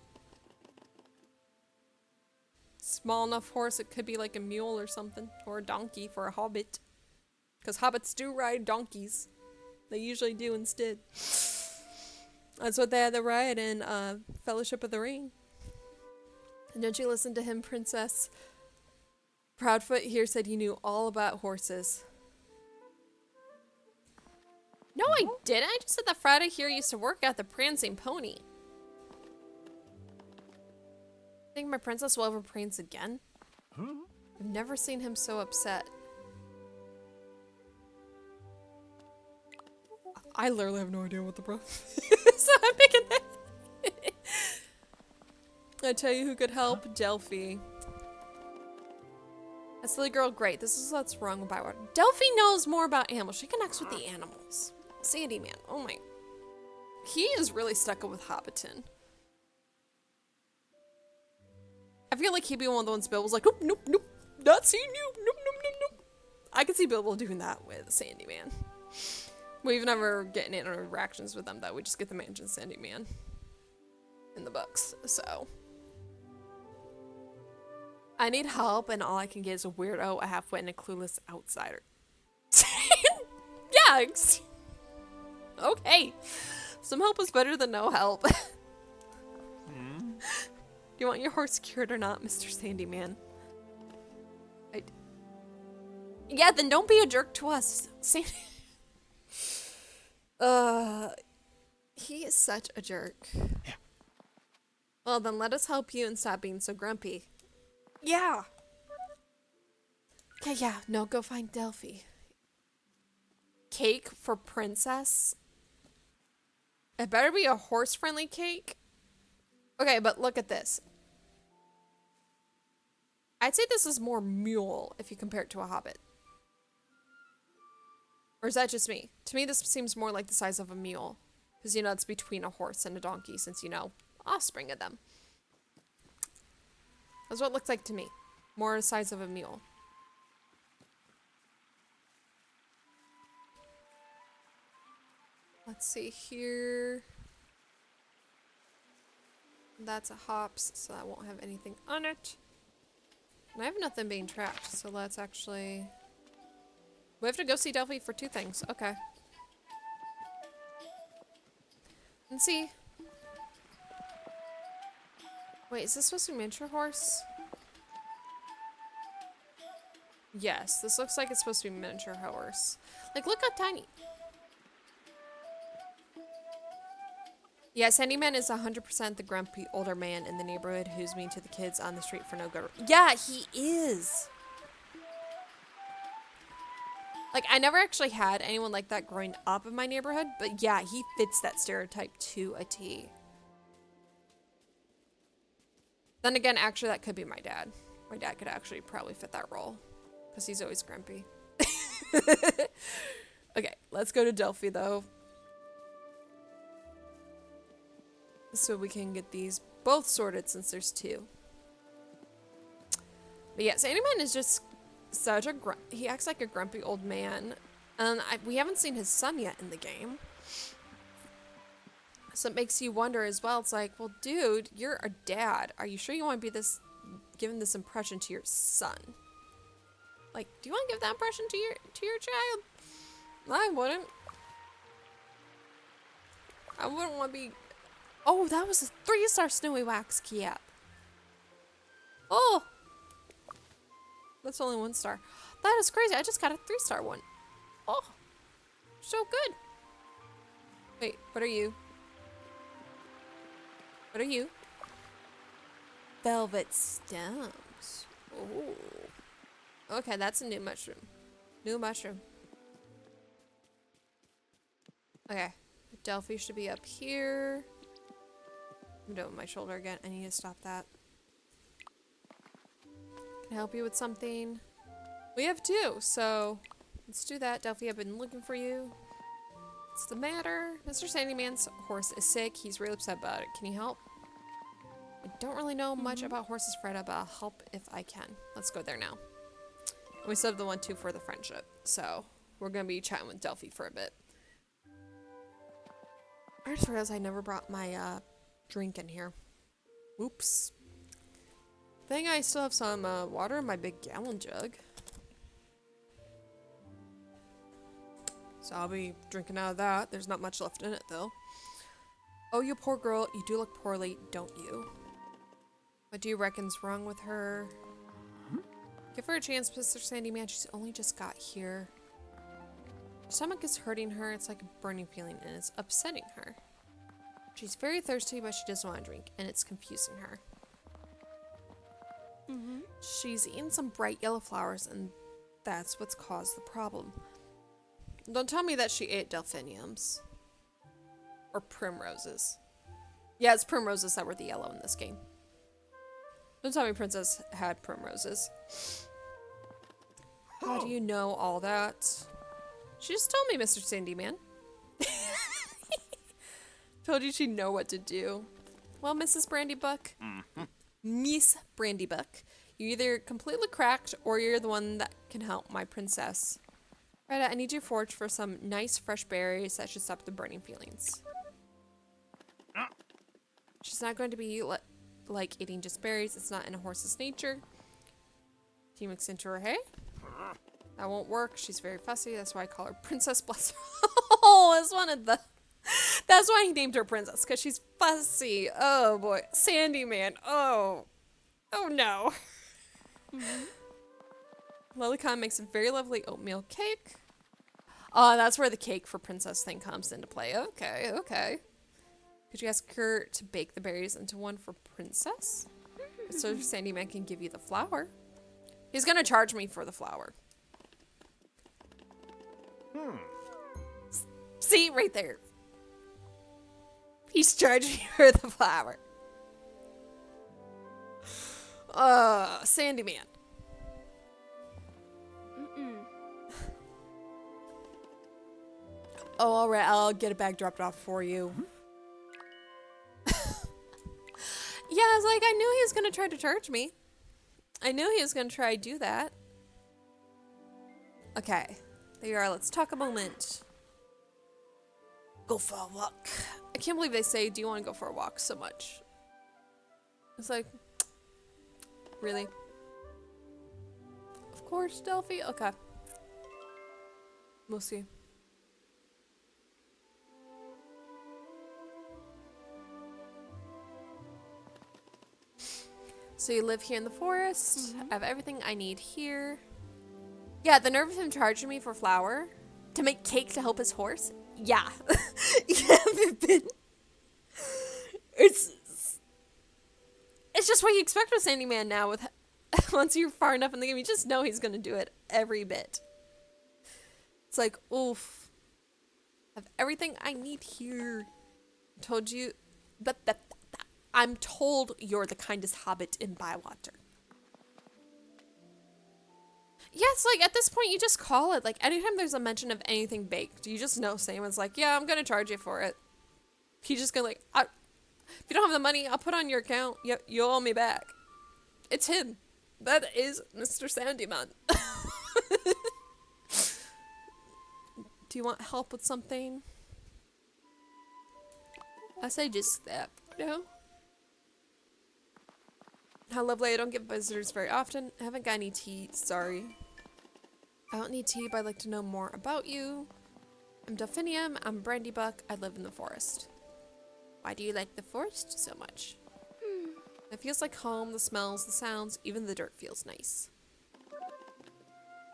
Small enough horse, it could be like a mule or something. Or a donkey for a hobbit. Because hobbits do ride donkeys. They usually do instead. That's what they had to ride in Fellowship of the Ring. And don't you listen to him, princess? Proudfoot here said he knew all about horses. No, I didn't. I just said that Friday here used to work at the Prancing Pony. Think my princess will ever prance again? I've never seen him so upset. I literally have no idea what the problem is, so I'm picking that. I tell you who could help? Delphi. That silly girl, great. This is what's wrong with Bywater. Delphi knows more about animals. She connects with the animals. Sandy man. Oh my. He is really stuck up with Hobbiton. I feel like he'd be one of the ones Bill was like, nope, nope, nope. Not seeing you. Nope, nope, nope, nope. I could see Bilbo doing that with Sandy man. We've never gotten any interactions with them though. We just get the mansion Sandy man in the books. So I need help, and all I can get is a weirdo, a half-wit, and a clueless outsider. Yeah. Okay. Some help is better than no help. Do you want your horse cured or not, Mr. Sandy Man? Yeah, then don't be a jerk to us. Sandy. He is such a jerk. Yeah. Well, then let us help you and stop being so grumpy. Yeah. Okay, yeah. No, go find Delphi. Cake for princess? It better be a horse-friendly cake. Okay, but look at this. I'd say this is more mule if you compare it to a hobbit. Or is that just me? To me, this seems more like the size of a mule. Because, you know, it's between a horse and a donkey since, you know, offspring of them. That's what it looks like to me. More the size of a mule. Let's see here. That's a hops, so that won't have anything on it. And I have nothing being trapped, so let's actually... We have to go see Delphi for two things. Okay. Let's see. Wait, is this supposed to be a miniature horse? Yes, this looks like it's supposed to be a miniature horse. Like, look how tiny. Yeah, Sandyman is 100% the grumpy older man in the neighborhood who's mean to the kids on the street for no good reason. Yeah, he is. Like, I never actually had anyone like that growing up in my neighborhood, but yeah, he fits that stereotype to a T. Then again, actually, that could be my dad. My dad could actually probably fit that role, because he's always grumpy. Okay, let's go to Delphi, though. So we can get these both sorted since there's two. But yeah, Sandyman is just such a he acts like a grumpy old man. And we haven't seen his son yet in the game. So it makes you wonder as well. It's like, well, dude, you're a dad. Are you sure you want to be giving this impression to your son? Like, do you want to give that impression to your child? I wouldn't. I wouldn't want to be... Oh, that was a 3-star Snowy Wax Kiap. Oh! That's only 1 star. That is crazy. I just got a 3-star one. Oh! So good. Wait, what are you? What are you? Velvet stems. Oh. Okay, that's a new mushroom. New mushroom. Okay. Delphi should be up here. I'm doing my shoulder again. I need to stop that. Can I help you with something? We have 2, so let's do that. Delphi, I've been looking for you. What's the matter? Mr. Sandyman's horse is sick. He's really upset about it. Can you help? I don't really know much about horses, Freda, but I'll help if I can. Let's go there now. And we still have the 1-2 for the friendship, so we're gonna be chatting with Delphi for a bit. I just realized I never brought my drink in here. Oops. I think I still have some water in my big gallon jug. So I'll be drinking out of that. There's not much left in it, though. Oh, you poor girl. You do look poorly, don't you? What do you reckon's wrong with her? Give her a chance, Mr. Sandyman. She's only just got here. Her stomach is hurting her. It's like a burning feeling, and it's upsetting her. She's very thirsty, but she doesn't want to drink, and it's confusing her. She's eaten some bright yellow flowers, and that's what's caused the problem. Don't tell me that she ate delphiniums. Or primroses. Yeah, it's primroses that were the yellow in this game. Don't tell me Princess had primroses. How do you know all that? She just told me, Mr. Sandyman. Told you she'd know what to do. Well, Mrs. Brandybuck. Miss Brandybuck. You're either completely cracked or you're the one that can help my princess. Retta, I need you to forage for some nice fresh berries that should stop the burning feelings. She's not going to be like eating just berries. It's not in a horse's nature. Can you mix into her hay? That won't work. She's very fussy. That's why I call her Princess Bless. Oh, that's one of the... That's why he named her Princess, because she's fussy. Oh, boy. Sandyman. Oh. Oh, no. Lilycon makes a very lovely oatmeal cake. Oh, that's where the cake for Princess thing comes into play. Okay, okay. Could you ask her to bake the berries into one for Princess? So Sandyman can give you the flour. He's gonna charge me for the flour. See, right there. He's charging her the flour. Sandyman. Oh, alright, I'll get a bag dropped off for you. Yeah, I was like, I knew he was gonna try to charge me. I knew he was gonna try to do that. Okay, there you are. Let's talk a moment. Go for a walk. I can't believe they say, do you want to go for a walk so much? It's like, really? Of course, Delphi? Okay. We'll see. So you live here in the forest. I have everything I need here. Yeah, the nerve of him charging me for flour to make cake to help his horse. Yeah. Yeah, it's just what you expect with Sandyman now. With once you're far enough in the game, you just know he's gonna do it every bit. It's like, oof. I have everything I need here. I told you, I'm told you're the kindest hobbit in Bywater. Yeah, it's like, at this point, you just call it. Like, anytime there's a mention of anything baked, you just know Samon's like, yeah, I'm gonna charge you for it. He's just gonna like, if you don't have the money, I'll put on your account. You owe me back. It's him. That is Mr. Sandyman. Do you want help with something? I say just step, you know? How lovely. I don't get visitors very often. I haven't got any tea, sorry. I don't need tea, but I'd like to know more about you. I'm Delphinium. I'm Brandybuck. I live in the forest. Why do you like the forest so much? It feels like home, the smells, the sounds, even the dirt feels nice.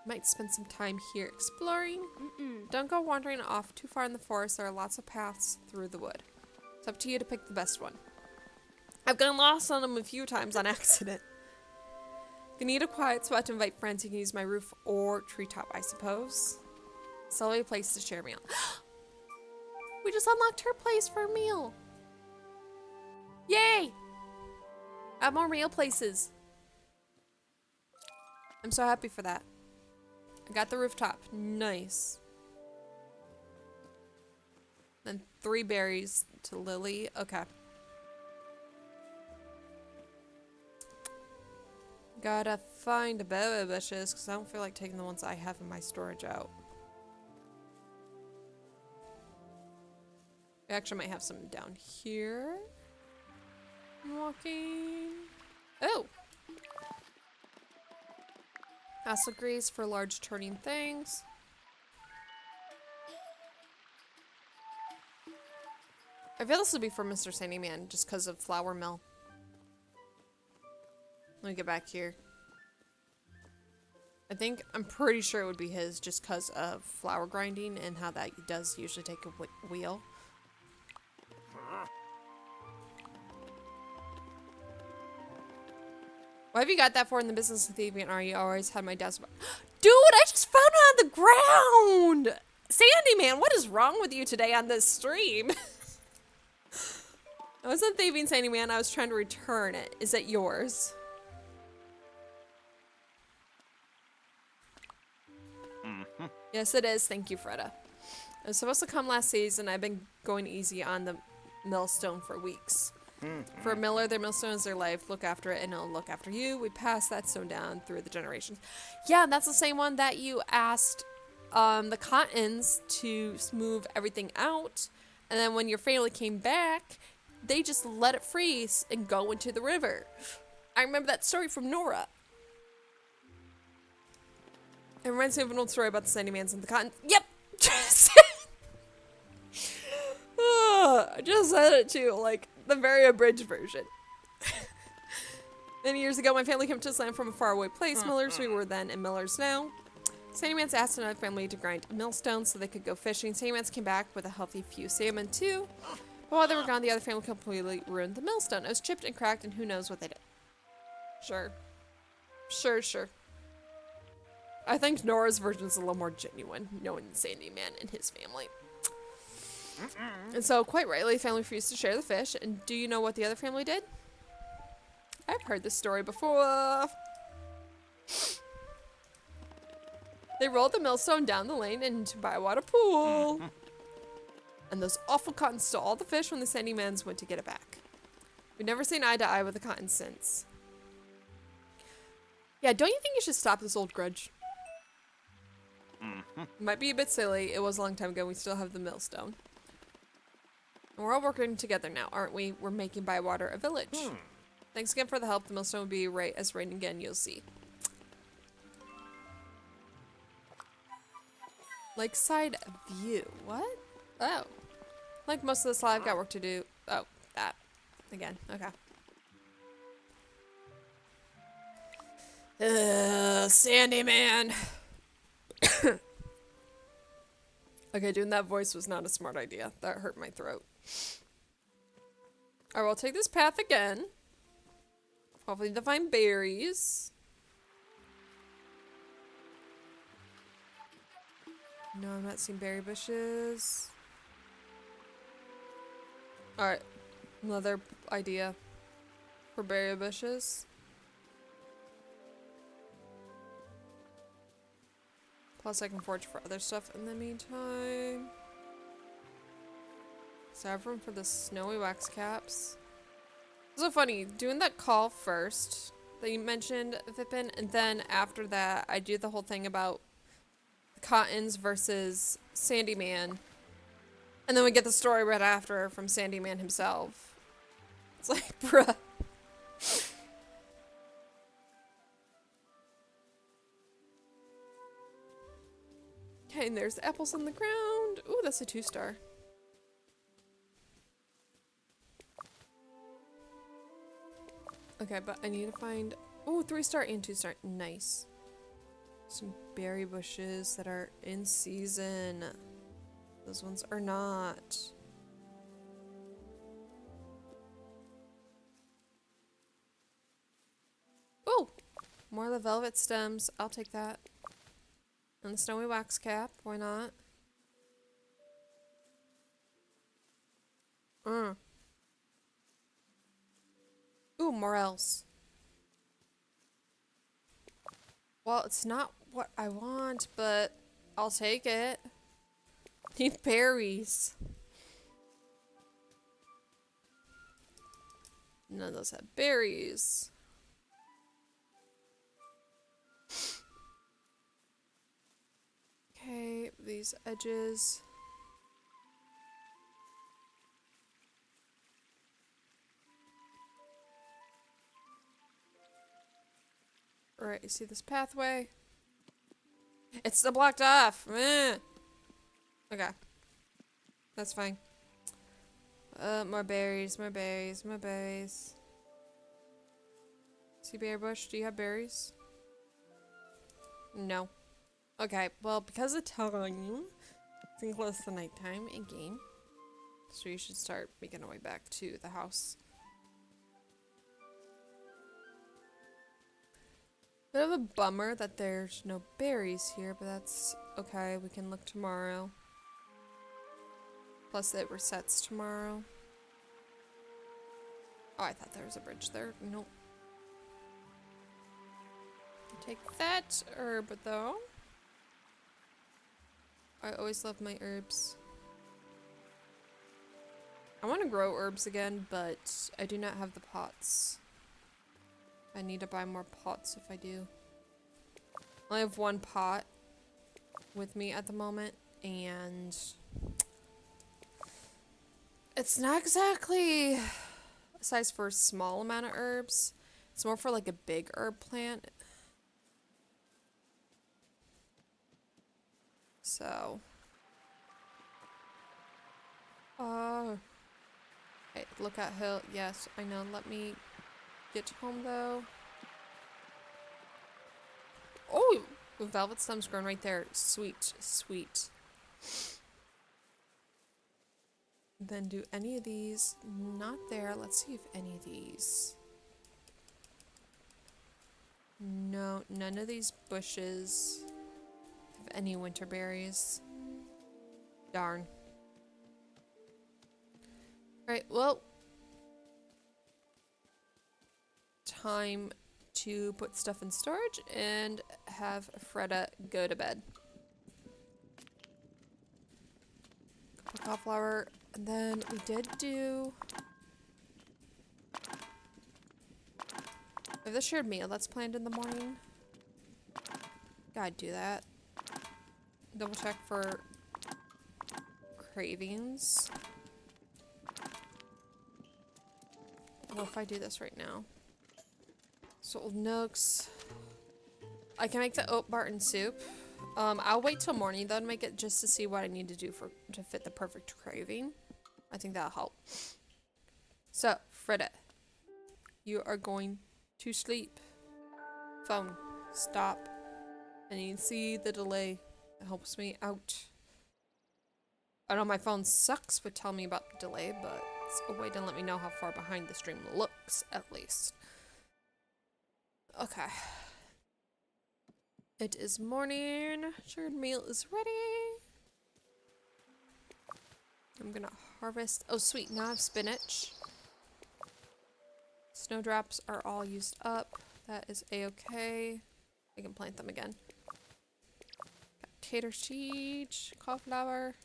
Might spend some time here exploring. Don't go wandering off too far in the forest. There are lots of paths through the wood. It's up to you to pick the best one. I've gotten lost on them a few times on accident. If you need a quiet spot to invite friends, you can use my roof or treetop, I suppose. It's a lovely place to share a meal. We just unlocked her place for a meal. Yay! I have more meal places. I'm so happy for that. I got the rooftop. Nice. Then 3 berries to Lily. Okay. Gotta find berry bushes because I don't feel like taking the ones I have in my storage out. I actually might have some down here. I'm walking. Oh! Acid grease for large turning things. I feel this would be for Mr. Sandyman just because of flour mill. Let me get back here. I'm pretty sure it would be his just because of flour grinding and how that does usually take a wheel. What have you got that for in the business of thieving? Are you always had my desk? Dude, I just found it on the ground! Sandyman, what is wrong with you today on this stream? I wasn't thieving, Sandyman. I was trying to return it. Is it yours? Yes, it is. Thank you, Freda. It was supposed to come last season. I've been going easy on the millstone for weeks. For a miller, their millstone is their life. Look after it and it'll look after you. We pass that stone down through the generations. Yeah, that's the same one that you asked the Cottons to move everything out. And then when your family came back, they just let it freeze and go into the river. I remember that story from Nora. It reminds me of an old story about the Sandymans and the Cotton. Yep! I just said it too, like the very abridged version. Many years ago, my family came to this land from a faraway place. Millers we were then and millers now. Sandymans asked another family to grind a millstone so they could go fishing. Sandymans came back with a healthy few salmon too. But while they were gone, the other family completely ruined the millstone. It was chipped and cracked and who knows what they did. Sure. Sure. I think Nora's version is a little more genuine, knowing Sandyman and his family. And so, quite rightly, the family refused to share the fish. And do you know what the other family did? I've heard this story before. They rolled the millstone down the lane into Bywater Pool. And those awful Cottons stole all the fish when the Sandymans went to get it back. We've never seen eye to eye with the Cottons since. Yeah, don't you think you should stop this old grudge? Might be a bit silly. It was a long time ago. We still have the millstone. And we're all working together now, aren't we? We're making Bywater a village. Thanks again for the help. The millstone will be right as rain again, you'll see. Lakeside view. What? Oh. Like most of the slide, I've got work to do. Oh, that. Again. Okay. Sandyman. Okay, doing that voice was not a smart idea. That hurt my throat. I will take this path again. Hopefully to find berries. No, I'm not seeing berry bushes. Alright. Another idea for berry bushes. Plus I can forage for other stuff in the meantime. So I have room for the snowy wax caps. It's so funny, doing that call first that you mentioned, Vipin, and then after that I do the whole thing about Cottons versus Sandyman. And then we get the story right after from Sandyman himself. It's like, bruh. Okay, and there's the apples on the ground. Ooh, that's a 2-star. Okay, but I need to find... Ooh, 3-star and 2-star. Nice. Some berry bushes that are in season. Those ones are not. Ooh! More of the velvet stems. I'll take that. And the snowy wax cap. Why not? Ooh, morels. Well, it's not what I want, but I'll take it. Need berries. None of those have berries. scrape these edges. Alright, you see this pathway? It's still blocked off! Ugh. Okay. That's fine. More berries, more berries, more berries. See berry bush? Do you have berries? No. Okay, well, because of time, it's getting close to nighttime in game. So you should start making our way back to the house. Bit of a bummer that there's no berries here, but that's okay. We can look tomorrow. Plus it resets tomorrow. Oh, I thought there was a bridge there. Nope. Take that herb though. I always love my herbs. I want to grow herbs again, but I do not have the pots. I need to buy more pots if I do. I have one pot with me at the moment, and it's not exactly a size for a small amount of herbs. It's more for like a big herb plant. So, hey, look at hill. Yes, I know. Let me get home though. Oh, the velvet stem's grown right there. Sweet, sweet. Then do any of these? Not there. Let's see if any of these. No, none of these bushes have any winter berries. Darn. Alright, well. Time to put stuff in storage and have Freda go to bed. Cauliflower, and then we did do. We have the shared meal that's planned in the morning. Gotta do that. Double check for cravings. What if I do this right now? So old nooks. I can make the oat Barton soup. I'll wait till morning though to make it just to see what I need to do to fit the perfect craving. I think that'll help. So, Freda, you are going to sleep. Phone, stop. And you can see the delay. It helps me out. I know my phone sucks with telling me about the delay, but it's a way to let me know how far behind the stream looks, at least. Okay. It is morning. Shared meal is ready. I'm gonna harvest. Oh, sweet. Now I have spinach. Snowdrops are all used up. That is a-okay. I can plant them again. Got tater seeds, cauliflower,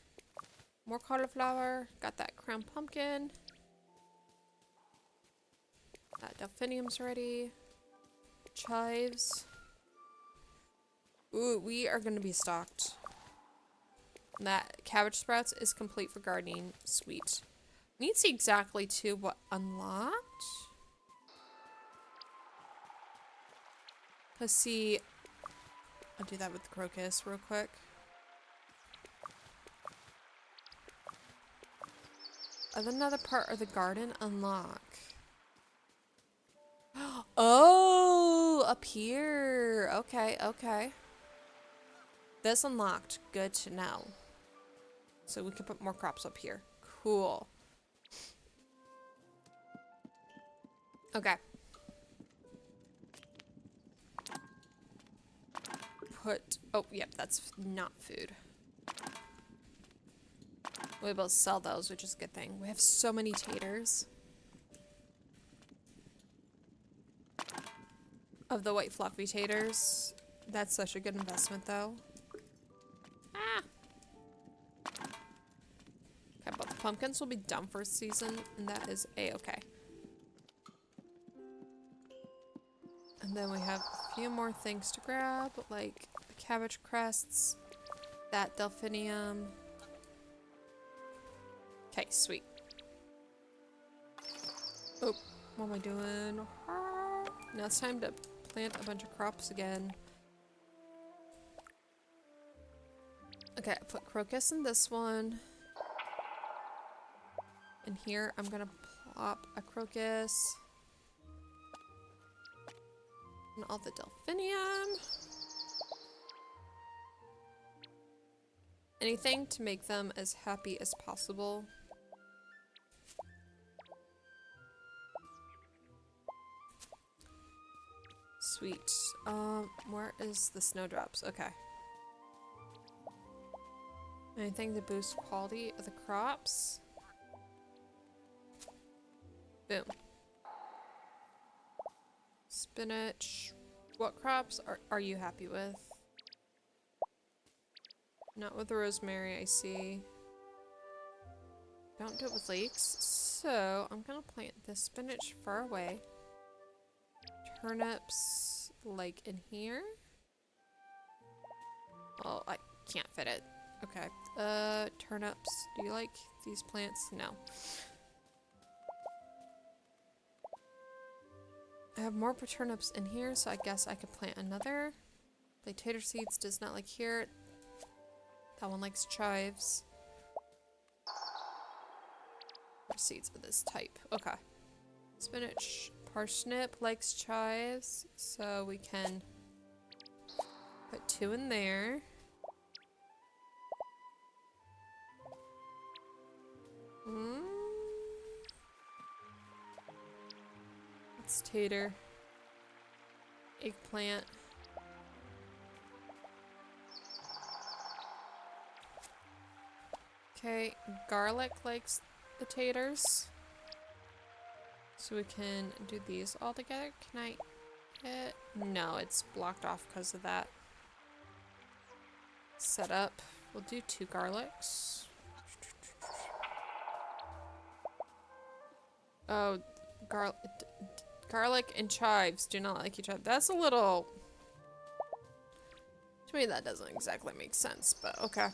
more cauliflower. Got that crown pumpkin. That delphinium's ready. Chives. Ooh, we are gonna be stocked. That cabbage sprouts is complete for gardening. Sweet. We need to see exactly too what unlocked. Let's see. I'll do that with the crocus real quick. Another part of the garden unlock. Oh, up here. Okay, okay. This unlocked. Good to know. So we can put more crops up here. Cool. Okay. Oh, yep, that's not food. We'll be able to sell those, which is a good thing. We have so many taters. Of the white fluffy taters. That's such a good investment, though. Ah! Okay, but the pumpkins will be done for a season, and that is a-okay. And then we have a few more things to grab, like the cabbage crests. that delphinium. Okay, sweet. Oh, what am I doing? Now it's time to plant a bunch of crops again. Okay, I put crocus in this one. And here I'm gonna plop a crocus. And all the delphinium. Anything to make them as happy as possible. Sweet. Where is the snowdrops? Okay. Anything to boost quality of the crops? Boom. Spinach. What crops are you happy with? Not with the rosemary, I see. Don't do it with leeks. So, I'm gonna plant the spinach far away. Turnips, like in here. Oh, I can't fit it. Okay. Turnips. Do you like these plants? No. I have more turnips in here, so I guess I could plant another. Potato seeds does not like here. That one likes chives. More seeds of this type. Okay. Spinach. Parsnip likes chives, so we can put 2 in there. It's tater. Eggplant. Okay, garlic likes the taters. So we can do these all together. Can I get... No, it's blocked off because of that setup. We'll do 2 garlics. Oh, garlic and chives do not like each other. That's a little... To me, that doesn't exactly make sense, but okay.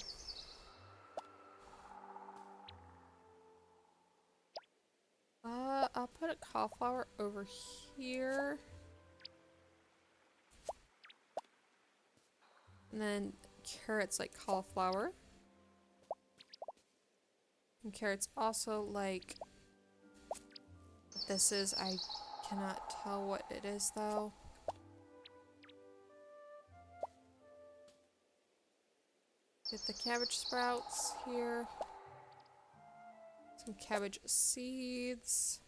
I'll put a cauliflower over here. And then carrots like cauliflower. And carrots also like... What this is, I cannot tell what it is though. Get the cabbage sprouts here. Some cabbage seeds.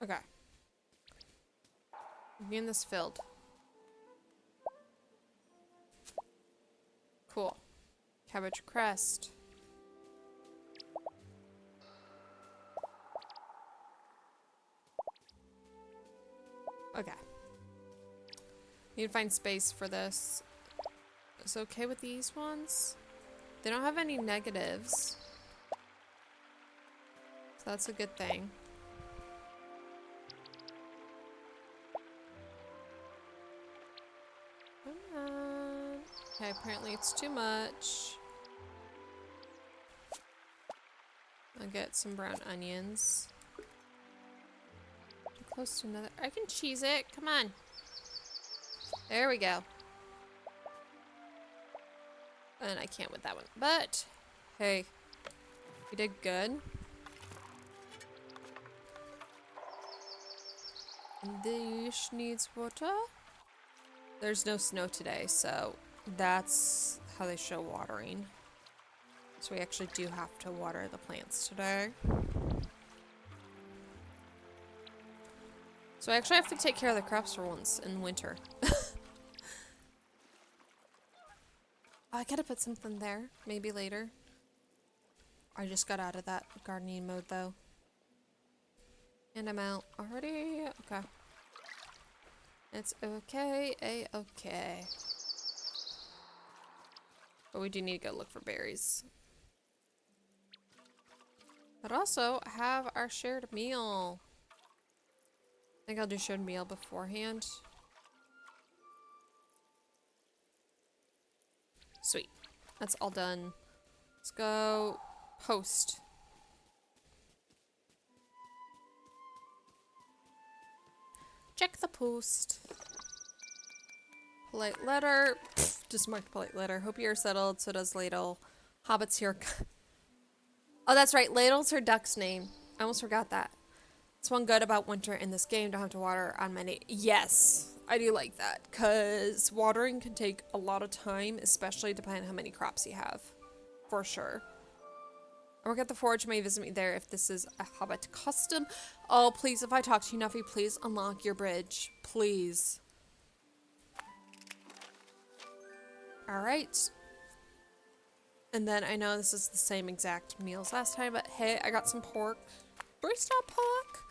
Okay. I'm getting this filled. Cool. Cabbage crest. Okay. Need to find space for this. Is it okay with these ones? They don't have any negatives. So that's a good thing. Come on. Okay, apparently it's too much. I'll get some brown onions. Too close to another. I can cheese it. Come on. There we go. And I can't with that one. But, hey, we did good. This needs water. There's no snow today, so that's how they show watering. So we actually do have to water the plants today. So I actually have to take care of the crops for once in winter. I gotta put something there, maybe later. I just got out of that gardening mode though. And I'm out already. Okay. It's okay, a-okay. But we do need to go look for berries. But also have our shared meal. I think I'll do shared meal beforehand. That's all done. Let's go post. Check the post. Polite letter. Pfft, just marked polite letter. Hope you're settled. So does Ladle. Hobbit's here. Oh, that's right. Ladle's her duck's name. I almost forgot that. It's one good about winter in this game. Don't have to water on many. Yes, I do like that. Because watering can take a lot of time, especially depending on how many crops you have. For sure. I work at the forge. You may visit me there if this is a Hobbit custom. Oh, please, if I talk to you, Nuffy, please unlock your bridge. Please. Alright. And then I know this is the same exact meals last time, but hey, I got some pork. 3-star pork.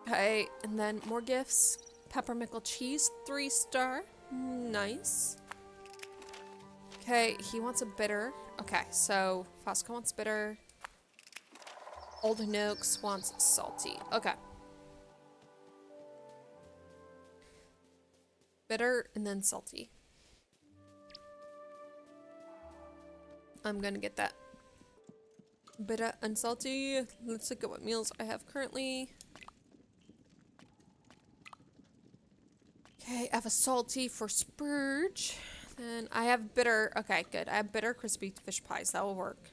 Okay, and then more gifts. Peppermickle cheese, 3-star. Nice. Okay, he wants a bitter. Okay, so Fosco wants bitter. Old Noakes wants salty. Okay. Bitter and then salty. I'm gonna get that. Bitter and salty. Let's look at what meals I have currently. Okay, I have a salty for Spurge. Then I have bitter. Okay, good. I have bitter crispy fish pies. That will work.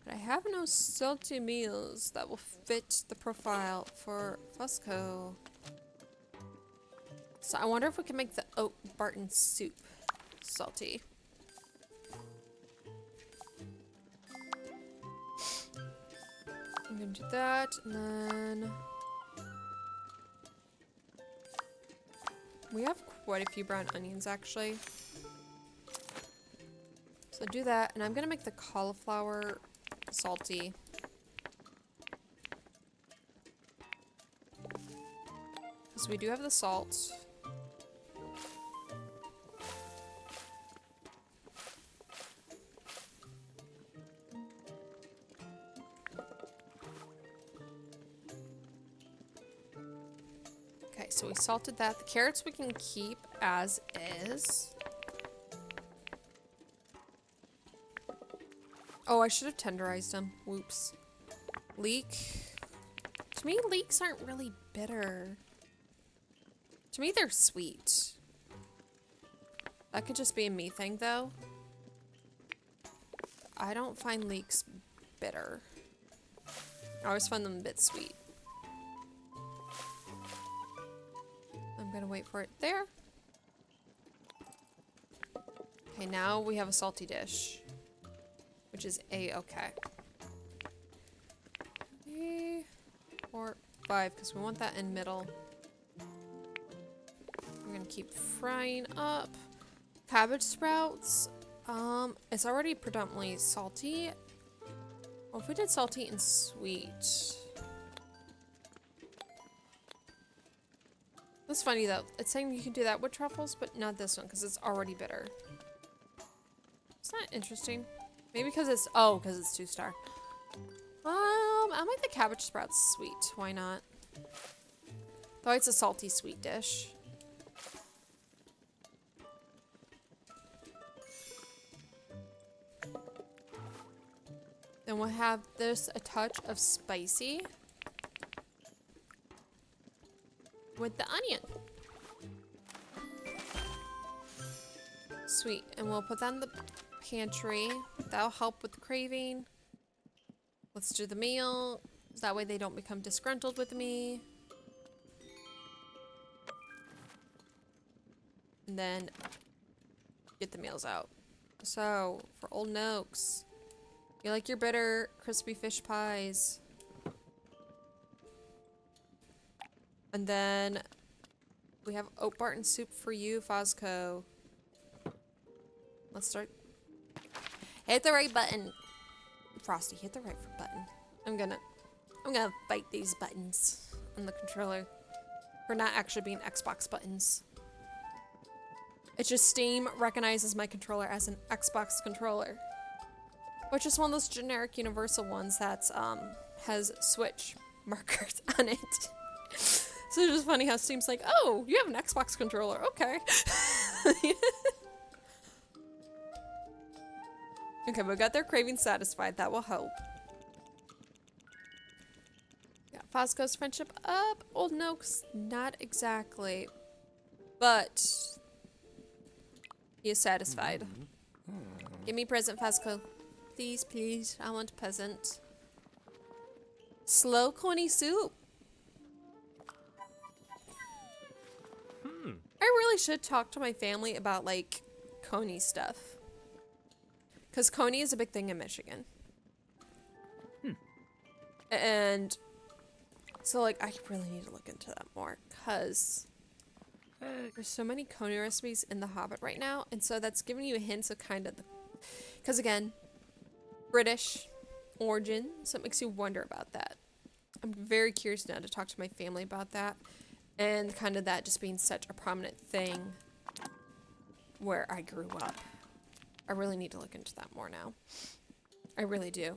But I have no salty meals that will fit the profile for Fusco. So I wonder if we can make the oat Barton soup salty. I'm gonna do that, and then we have quite a few brown onions actually. So do that, and I'm gonna make the cauliflower salty. Because we do have the salt. Okay, so we salted that. The carrots we can keep as is. Oh, I should have tenderized them. Whoops. Leek. To me, leeks aren't really bitter. To me, they're sweet. That could just be a me thing, though. I don't find leeks bitter. I always find them a bit sweet. I'm gonna wait for it there. Okay, now we have a salty dish. Which is a-okay. 3, 4, 5, because we want that in middle. I'm gonna keep frying up. Cabbage sprouts. It's already predominantly salty. Well, if we did salty and sweet. That's funny though. It's saying you can do that with truffles, but not this one because it's already bitter. It's not interesting. Maybe because it's, oh, because it's 2-star. I'll make the cabbage sprouts sweet. Why not? Though it's a salty sweet dish. Then we'll have this a touch of spicy with the onion. Sweet. And we'll put that in the pantry. That'll help with the craving. Let's do the meal. That way they don't become disgruntled with me. And then get the meals out. So, for Old Noakes, you like your bitter, crispy fish pies. And then we have oat Barton soup for you, Fosco. Let's start. Hit the right button. Frosty, hit the right button. I'm gonna fight these buttons on the controller for not actually being Xbox buttons. It's just Steam recognizes my controller as an Xbox controller, which is one of those generic universal ones that's has Switch markers on it. So it's just funny how Steam's like, oh, you have an Xbox controller, okay. Okay, we got their cravings satisfied. That will help. Yeah, Fosco's friendship up. Old Noak's not exactly. But he is satisfied. Give me present, Fosco. Please, please. I want present. Slow coney soup. I really should talk to my family about, like, coney stuff. Because coney is a big thing in Michigan. And so, like, I really need to look into that more. Because there's so many coney recipes in The Hobbit right now. And so that's giving you hints of kind of the... Because, again, British origin. So it makes you wonder about that. I'm very curious now to talk to my family about that. And kind of that just being such a prominent thing where I grew up. I really need to look into that more now. I really do.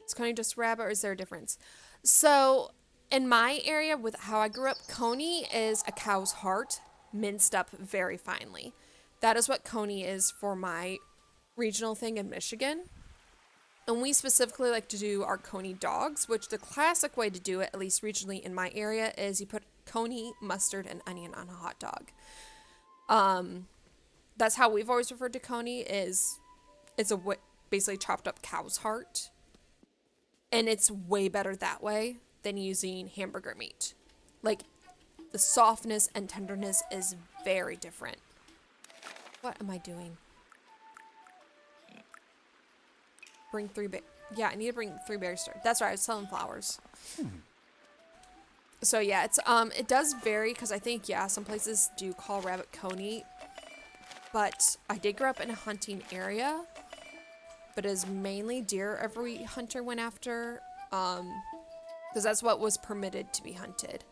Is coney just rabbit or is there a difference? So, in my area with how I grew up, coney is a cow's heart minced up very finely. That is what coney is for my regional thing in Michigan. And we specifically like to do our coney dogs, which the classic way to do it, at least regionally in my area, is you put coney, mustard, and onion on a hot dog. That's how we've always referred to coney. It's a basically chopped up cow's heart, and it's way better that way than using hamburger meat. Like, the softness and tenderness is very different. What am I doing? Bring 3 yeah, I need to bring 3 berries. That's right, I was selling flowers. So yeah, it's it does vary because I think some places do call rabbit coney, but I did grow up in a hunting area, but it is mainly deer every hunter went after, because that's what was permitted to be hunted,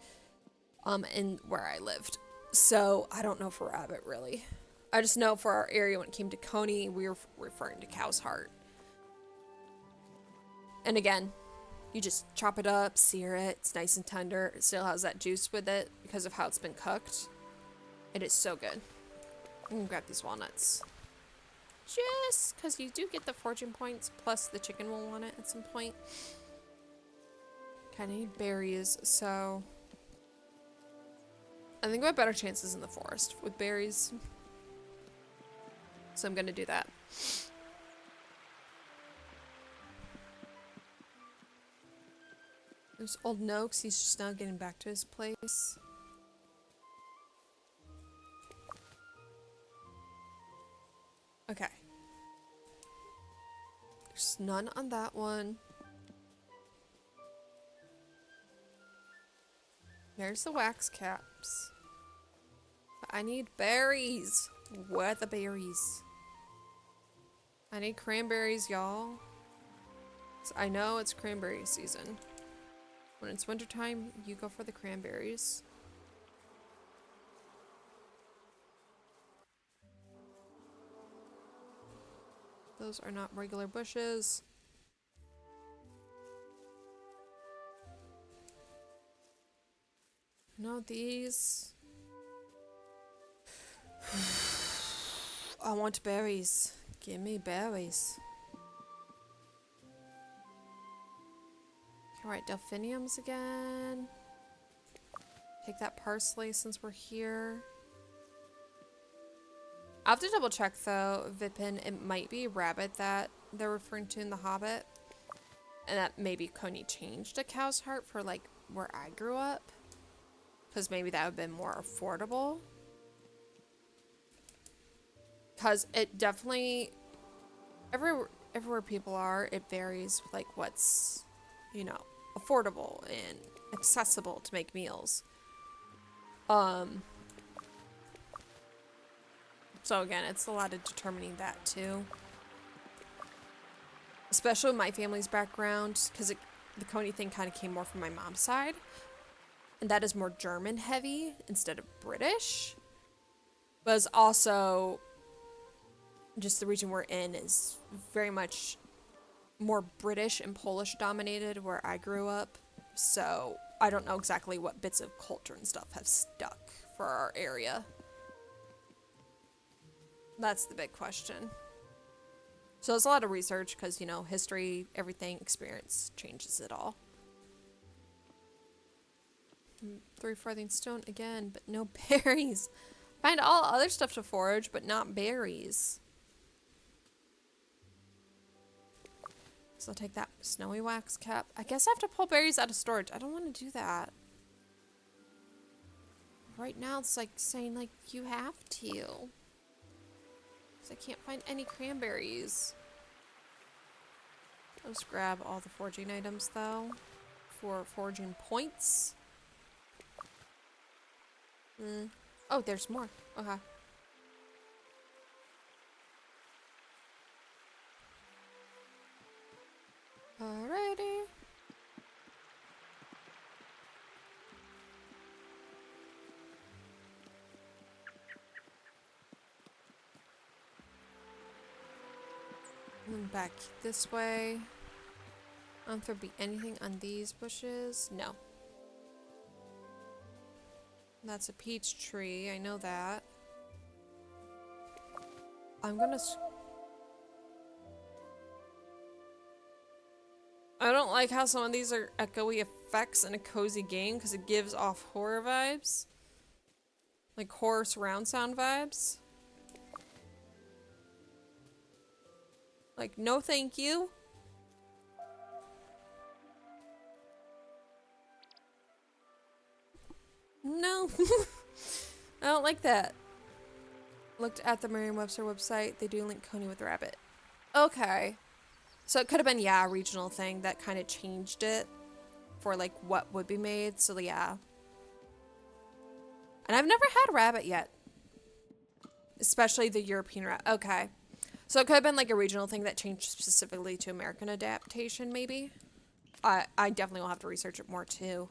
in where I lived. So I don't know for rabbit really. I just know for our area when it came to coney, we were referring to cow's heart. And again, you just chop it up, sear it, it's nice and tender. It still has that juice with it because of how it's been cooked. It is so good. I'm gonna grab these walnuts. Just because you do get the fortune points, plus the chicken will want it at some point. Kinda need berries, so... I think we have better chances in the forest with berries. So I'm gonna do that. There's old Noakes, he's just now getting back to his place. Okay. There's none on that one. There's the wax caps. But I need berries. Where are the berries? I need cranberries, y'all. So I know it's cranberry season. When it's wintertime, you go for the cranberries. Those are not regular bushes. No, these. I want berries. Give me berries. Alright, delphiniums again. Take that parsley since we're here. I have to double check though, Vipin, it might be rabbit that they're referring to in The Hobbit. And that maybe Coney changed a cow's heart for like where I grew up. Because maybe that would have been more affordable. Because it definitely, everywhere people are, it varies like what's, you know, affordable and accessible to make meals. So again, it's a lot of determining that too. Especially with my family's background, because the Coney thing kind of came more from my mom's side. And that is more German heavy instead of British. But it's also just the region we're in is very much more British and Polish dominated where I grew up. So I don't know exactly what bits of culture and stuff have stuck for our area. That's the big question. So there's a lot of research because, you know, history, everything, experience changes it all. 3 farthing stone again, but no berries. Find all other stuff to forage, but not berries. So I'll take that snowy wax cap. I guess I have to pull berries out of storage. I don't want to do that. Right now it's like saying like you have to. Because I can't find any cranberries. I'll just grab all the foraging items though. For foraging points. Oh, there's more. Okay. Alrighty. And back this way. I don't know if there'd be anything on these bushes. No. That's a peach tree. I know that. I'm gonna... I don't like how some of these are echoey effects in a cozy game because it gives off horror vibes. Like horror surround sound vibes. Like, no thank you. No. I don't like that. Looked at the Merriam-Webster website. They do link Coney with rabbit. Okay. So it could have been, yeah, a regional thing that kind of changed it for, like, what would be made. So, yeah. And I've never had rabbit yet. Especially the European rabbit. Okay. So it could have been, like, a regional thing that changed specifically to American adaptation, maybe. I definitely will have to research it more, too.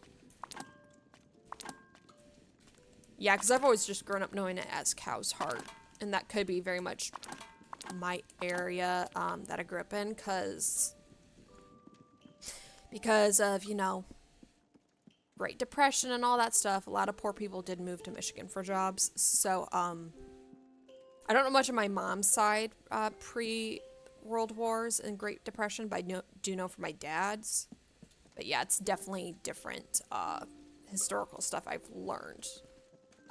Yeah, because I've always just grown up knowing it as Cow's Heart. And that could be very much my area that I grew up in, because of, you know, Great Depression and all that stuff. A lot of poor people did move to Michigan for jobs. So, I don't know much of my mom's side pre-World Wars and Great Depression, but I do know from my dad's. But yeah, it's definitely different historical stuff I've learned.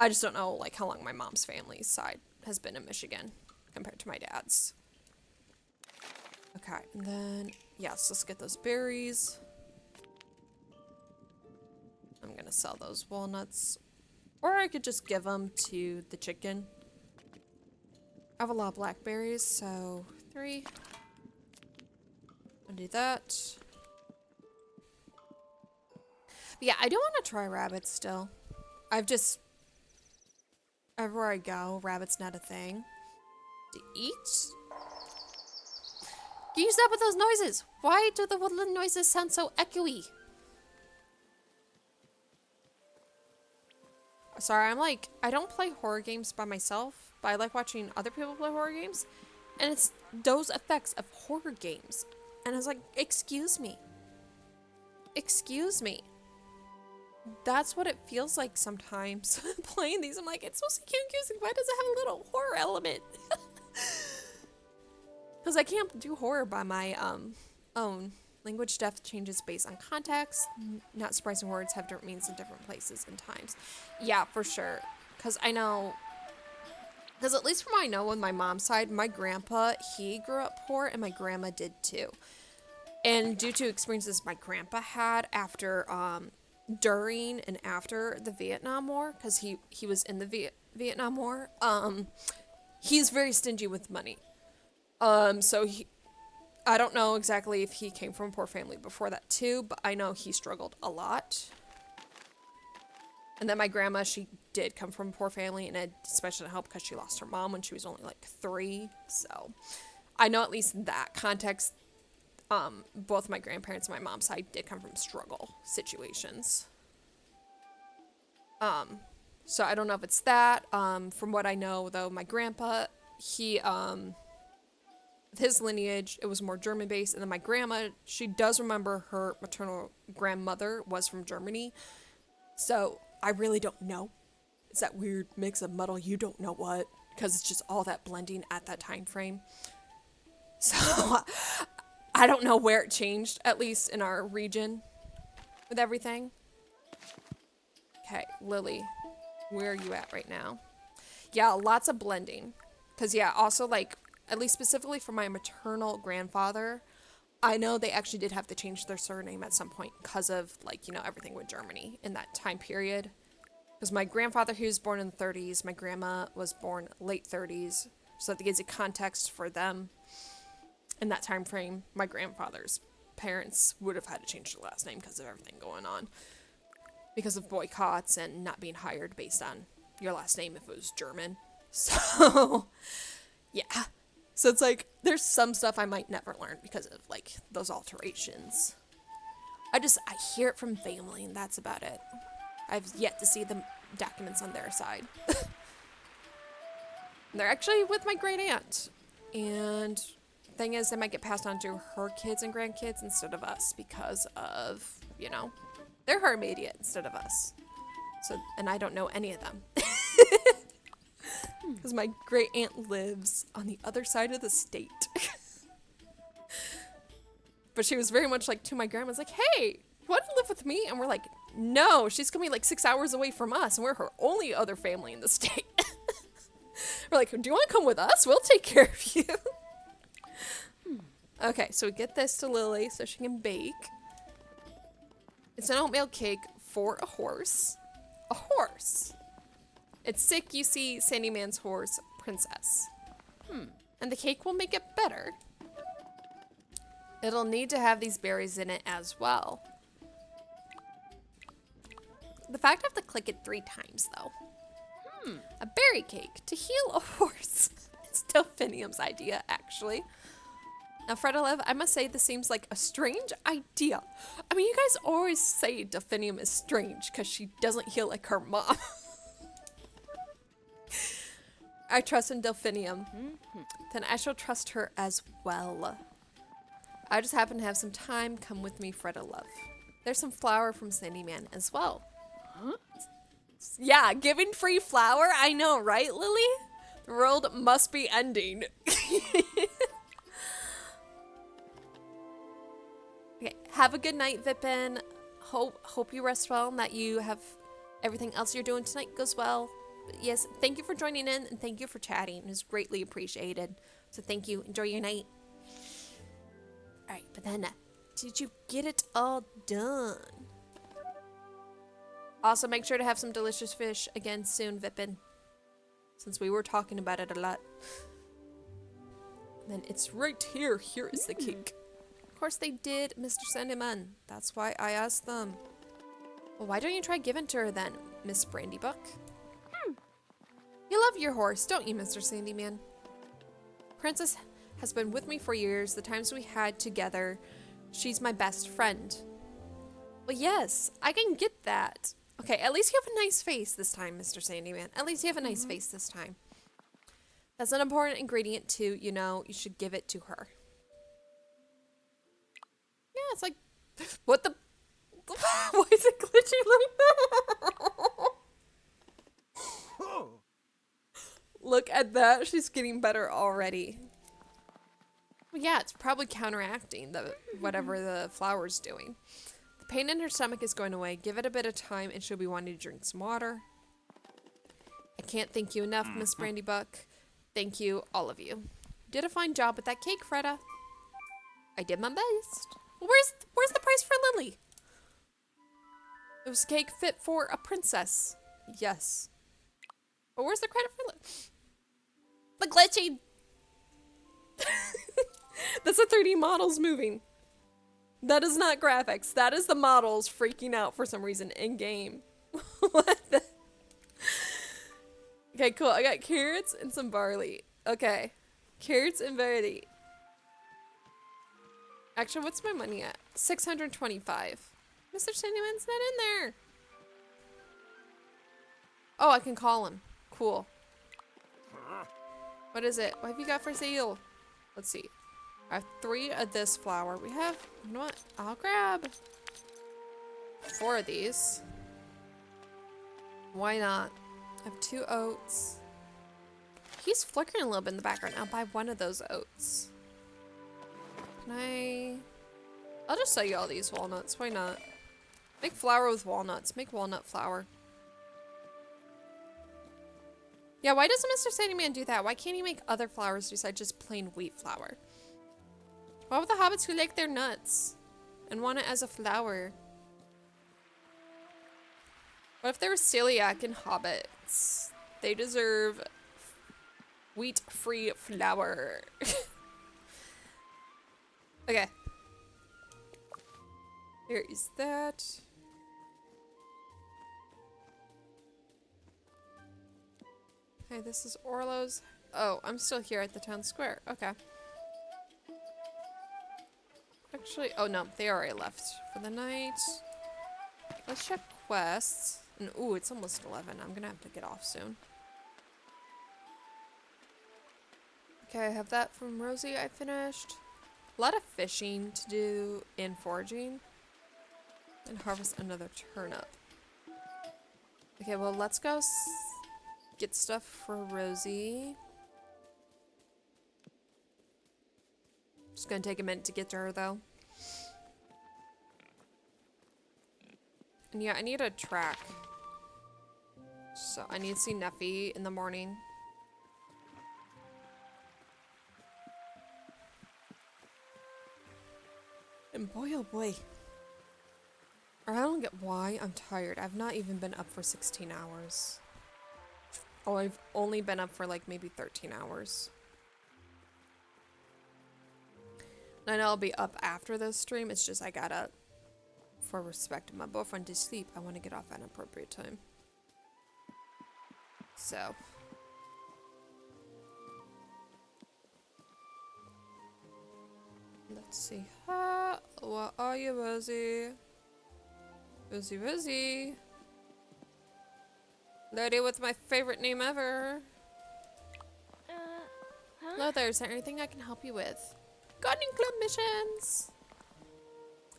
I just don't know, like, how long my mom's family's side has been in Michigan compared to my dad's. Okay, and then, yes, let's get those berries. I'm gonna sell those walnuts. Or I could just give them to the chicken. I have a lot of blackberries, so 3. I'll do that. But yeah, I do want to try rabbits still. Everywhere I go, rabbit's not a thing. To eat? Can you stop with those noises? Why do the woodland noises sound so echoey? Sorry, I don't play horror games by myself, but I like watching other people play horror games. And it's those effects of horror games. And I was like, excuse me. Excuse me. That's what it feels like sometimes playing these. I'm like, it's supposed to be confusing. Why does it have a little horror element? Because I can't do horror by my own. Language depth changes based on context. Not surprising, words have different meanings in different places and times. Yeah, for sure. Because I know... Because at least from what I know on my mom's side, my grandpa, he grew up poor, and my grandma did too. And due to experiences my grandpa had after... during and after the Vietnam War, because he was in the Vietnam War, he's very stingy with money. So I don't know exactly if he came from a poor family before that too, but I know he struggled a lot. And then my grandma, she did come from a poor family, and it especially didn't help because she lost her mom when she was only like 3. So I know at least that context. Both my grandparents and my mom's side did come from struggle situations. So I don't know if it's that. From what I know, though, my grandpa, his lineage, it was more German-based. And then my grandma, she does remember her maternal grandmother was from Germany. So I really don't know. It's that weird mix of muddle, you don't know what. Because it's just all that blending at that time frame. So I don't know where it changed, at least in our region with everything. Okay, Lily, where are you at right now? Yeah, lots of blending. Because, yeah, also, like, at least specifically for my maternal grandfather, I know they actually did have to change their surname at some point because of, like, you know, everything with Germany in that time period. Because my grandfather, he was born in the 30s. My grandma was born late 30s. So that gives you context for them. In that time frame, my grandfather's parents would have had to change their last name because of everything going on. Because of boycotts and not being hired based on your last name if it was German. So, yeah. So it's like, there's some stuff I might never learn because of, like, those alterations. I hear it from family, and that's about it. I've yet to see the documents on their side. They're actually with my great aunt. And thing is, they might get passed on to her kids and grandkids instead of us because of, you know, they're her immediate instead of us. So, and I don't know any of them. Because my great aunt lives on the other side of the state. But she was very much like to my grandma's like, hey, you want to live with me? And we're like, no, she's gonna be like 6 hours away from us, and we're her only other family in the state. We're like, do you want to come with us? We'll take care of you. Okay, so we get this to Lily so she can bake. It's an oatmeal cake for a horse. A horse. It's sick, you see Sandyman's horse, Princess. And the cake will make it better. It'll need to have these berries in it as well. The fact I have to click it 3 times, though. A berry cake to heal a horse. It's Delphinium's idea, actually. Now, Fredelev, I must say this seems like a strange idea. I mean, you guys always say Delphinium is strange because she doesn't heal like her mom. I trust in Delphinium. Then I shall trust her as well. I just happen to have some time. Come with me, Fredelev. There's some flour from Sandyman as well. Yeah, giving free flour? I know, right, Lily? The world must be ending. Okay, have a good night, Vipin. Hope you rest well and that you have everything else you're doing tonight goes well. But yes, thank you for joining in and thank you for chatting. It was greatly appreciated. So thank you. Enjoy your night. All right, but then, did you get it all done? Also, make sure to have some delicious fish again soon, Vipin. Since we were talking about it a lot. And then it's right here. Here is the cake. Of course they did, Mr. Sandyman. That's why I asked them. Well, why don't you try giving to her then, Miss Brandybuck? You love your horse, don't you, Mr. Sandyman? Princess has been with me for years. The times we had together, she's my best friend. Well, yes, I can get that. Okay, at least you have a nice face this time, Mr. Sandyman. At least you have a nice face this time. That's an important ingredient too, you know, you should give it to her. Yeah, it's like, what the, why is it glitching like that? Look at that, she's getting better already. Well, yeah, it's probably counteracting the whatever the flour's doing. The pain in her stomach is going away. Give it a bit of time and she'll be wanting to drink some water. I can't thank you enough, Miss Brandybuck. Thank you, all of you. You did a fine job with that cake, Freda. I did my best. Well, where's the price for Lily? It was a cake fit for a princess. Yes. But where's the credit for Lily? The glitching. That's the 3D models moving. That is not graphics. That is the models freaking out for some reason in game. What the? Okay, cool. I got carrots and some barley. Okay. Carrots and barley. Actually, what's my money at? 625. Mr. Sandyman's not in there. Oh, I can call him. Cool. What is it? What have you got for sale? Let's see. I have 3 of this flour. We have, you know what? I'll grab 4 of these. Why not? I have 2 oats. He's flickering a little bit in the background. I'll buy 1 of those oats. Can I... I'll just sell you all these walnuts. Why not? Make flour with walnuts. Make walnut flour. Yeah, why doesn't Mr. Sandyman do that? Why can't he make other flours besides just plain wheat flour? What about the hobbits who like their nuts and want it as a flour? What if there were celiac and hobbits? They deserve wheat-free flour. Okay. Here is that. Okay, this is Orlo's. Oh, I'm still here at the town square. Okay. Actually, oh no, they already left for the night. Let's check quests. And ooh, it's almost 11. I'm gonna have to get off soon. Okay, I have that from Rosie I finished. A lot of fishing to do and foraging. And harvest another turnip. Okay, well, let's go get stuff for Rosie. Just gonna take a minute to get to her, though. And yeah, I need a track. So I need to see Neffy in the morning. And boy, oh boy. I don't get why I'm tired. I've not even been up for 16 hours. Oh, I've only been up for like maybe 13 hours. And I know I'll be up after this stream. It's just I gotta, for respect of my boyfriend to sleep, I want to get off at an appropriate time. So. Let's see. What are you, Rosie? Rosie. Lady with my favorite name ever. Hello there, is there anything I can help you with? Gardening club missions!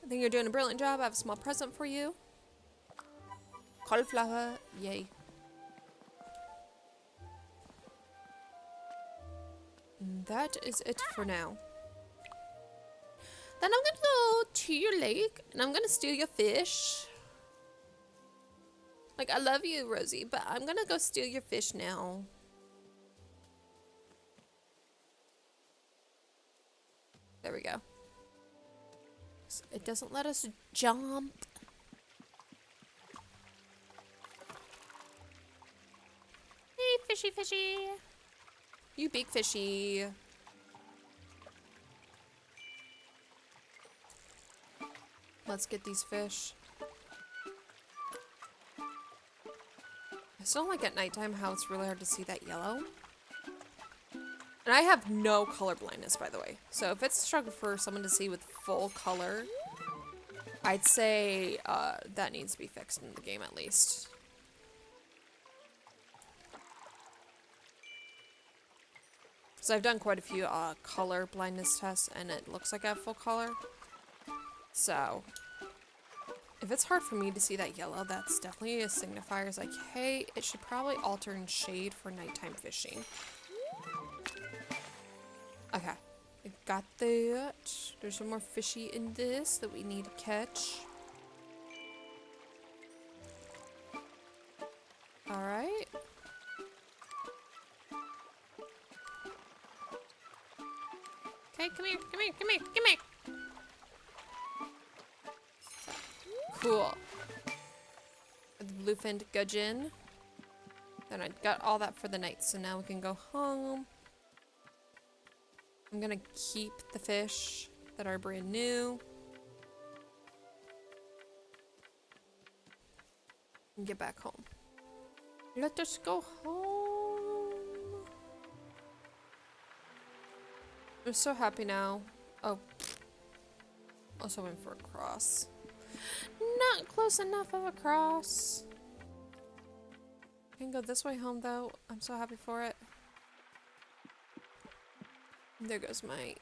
I think you're doing a brilliant job. I have a small present for you. Cauliflower, yay. And that is it for now. Then I'm gonna go to your lake and I'm gonna steal your fish. Like, I love you, Rosie, but I'm gonna go steal your fish now. There we go. It doesn't let us jump. Hey, fishy. You big fishy. Let's get these fish. I still don't like at nighttime how it's really hard to see that yellow. And I have no color blindness, by the way. So if it's a struggle for someone to see with full color, I'd say that needs to be fixed in the game at least. So I've done quite a few color blindness tests and it looks like I have full color. So if it's hard for me to see that yellow, that's definitely a signifier. It's like, hey, it should probably alter in shade for nighttime fishing. Okay, I got that. There's some more fishy in this that we need to catch. Alright. Okay, come here. Cool. The bluefinned gudgeon. Then I got all that for the night, so now we can go home. I'm gonna keep the fish that are brand new. And get back home. Let us go home. I'm so happy now. Oh. Also went for a cross. Not close enough of a cross. I can go this way home though. I'm so happy for it. There goes my...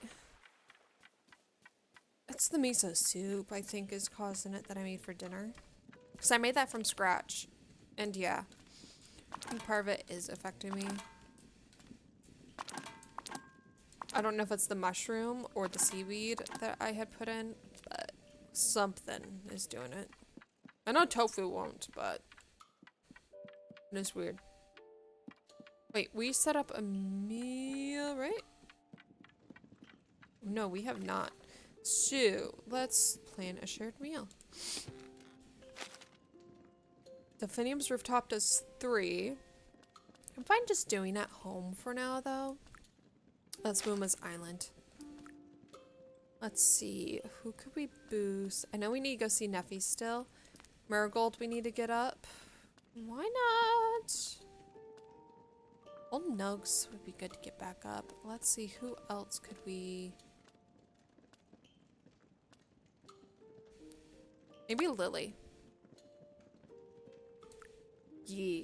It's the miso soup, I think, is causing it that I made for dinner. Because I made that from scratch. And yeah. I think part of it is affecting me. I don't know if it's the mushroom or the seaweed that I had put in, but something is doing it. I know tofu won't, but it is weird. Wait, we set up a meal, right? No, we have not. So, let's plan a shared meal. Delphinium's rooftop does 3. I'm fine just doing at home for now, though. That's Mooma's Island. Let's see. Who could we boost? I know we need to go see Neffy still. Marigold we need to get up. Why not? Old Nugs would be good to get back up. Let's see. Who else could we... Maybe Lily. Yeah.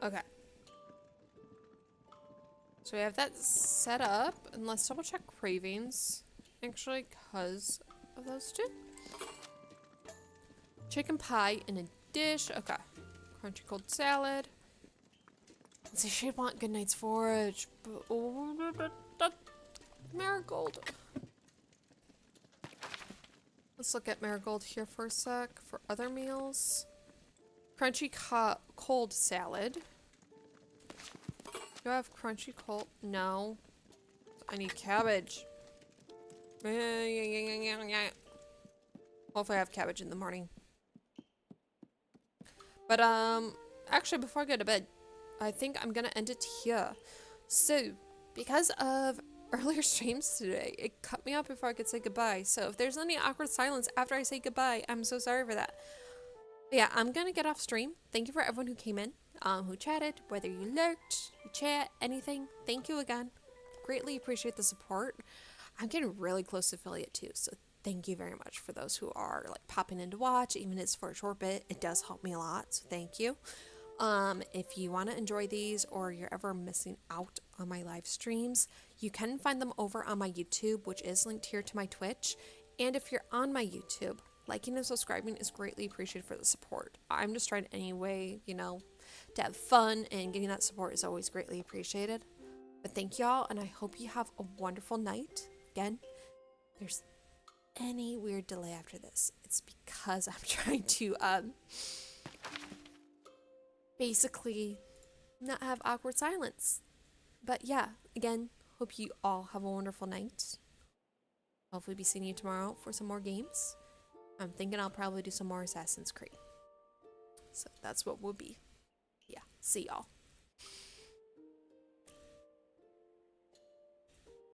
Okay. So we have that set up, and let's double check cravings, actually, because of those two. Chicken pie in a dish. Okay. Crunchy cold salad. Let's see, she'd want good night's forage, but oh, Marigold. Let's look at Marigold here for a sec for other meals. Crunchy cold salad. Do I have crunchy cold? No. I need cabbage. Hopefully I have cabbage in the morning. But actually before I go to bed, I think I'm gonna end it here. So, because of earlier streams today, it cut me off before I could say goodbye. So if there's any awkward silence after I say goodbye, I'm so sorry for that. But yeah, I'm gonna get off stream. Thank you for everyone who came in, who chatted, whether you lurked, you chat, anything. Thank you again. Greatly appreciate the support. I'm getting really close to affiliate too, so thank you very much for those who are like popping in to watch, even if it's for a short bit. It does help me a lot, so thank you. If you want to enjoy these or you're ever missing out on my live streams, you can find them over on my YouTube, which is linked here to my Twitch. And if you're on my YouTube, liking and subscribing is greatly appreciated for the support. I'm just trying anyway, you know, to have fun, and getting that support is always greatly appreciated. But thank y'all, and I hope you have a wonderful night. Again, if there's any weird delay after this, it's because I'm trying to, basically not have awkward silence. But yeah, again, hope you all have a wonderful night. Hopefully be seeing you tomorrow for some more games. I'm thinking I'll probably do some more Assassin's Creed. So that's what we'll be. Yeah, see y'all.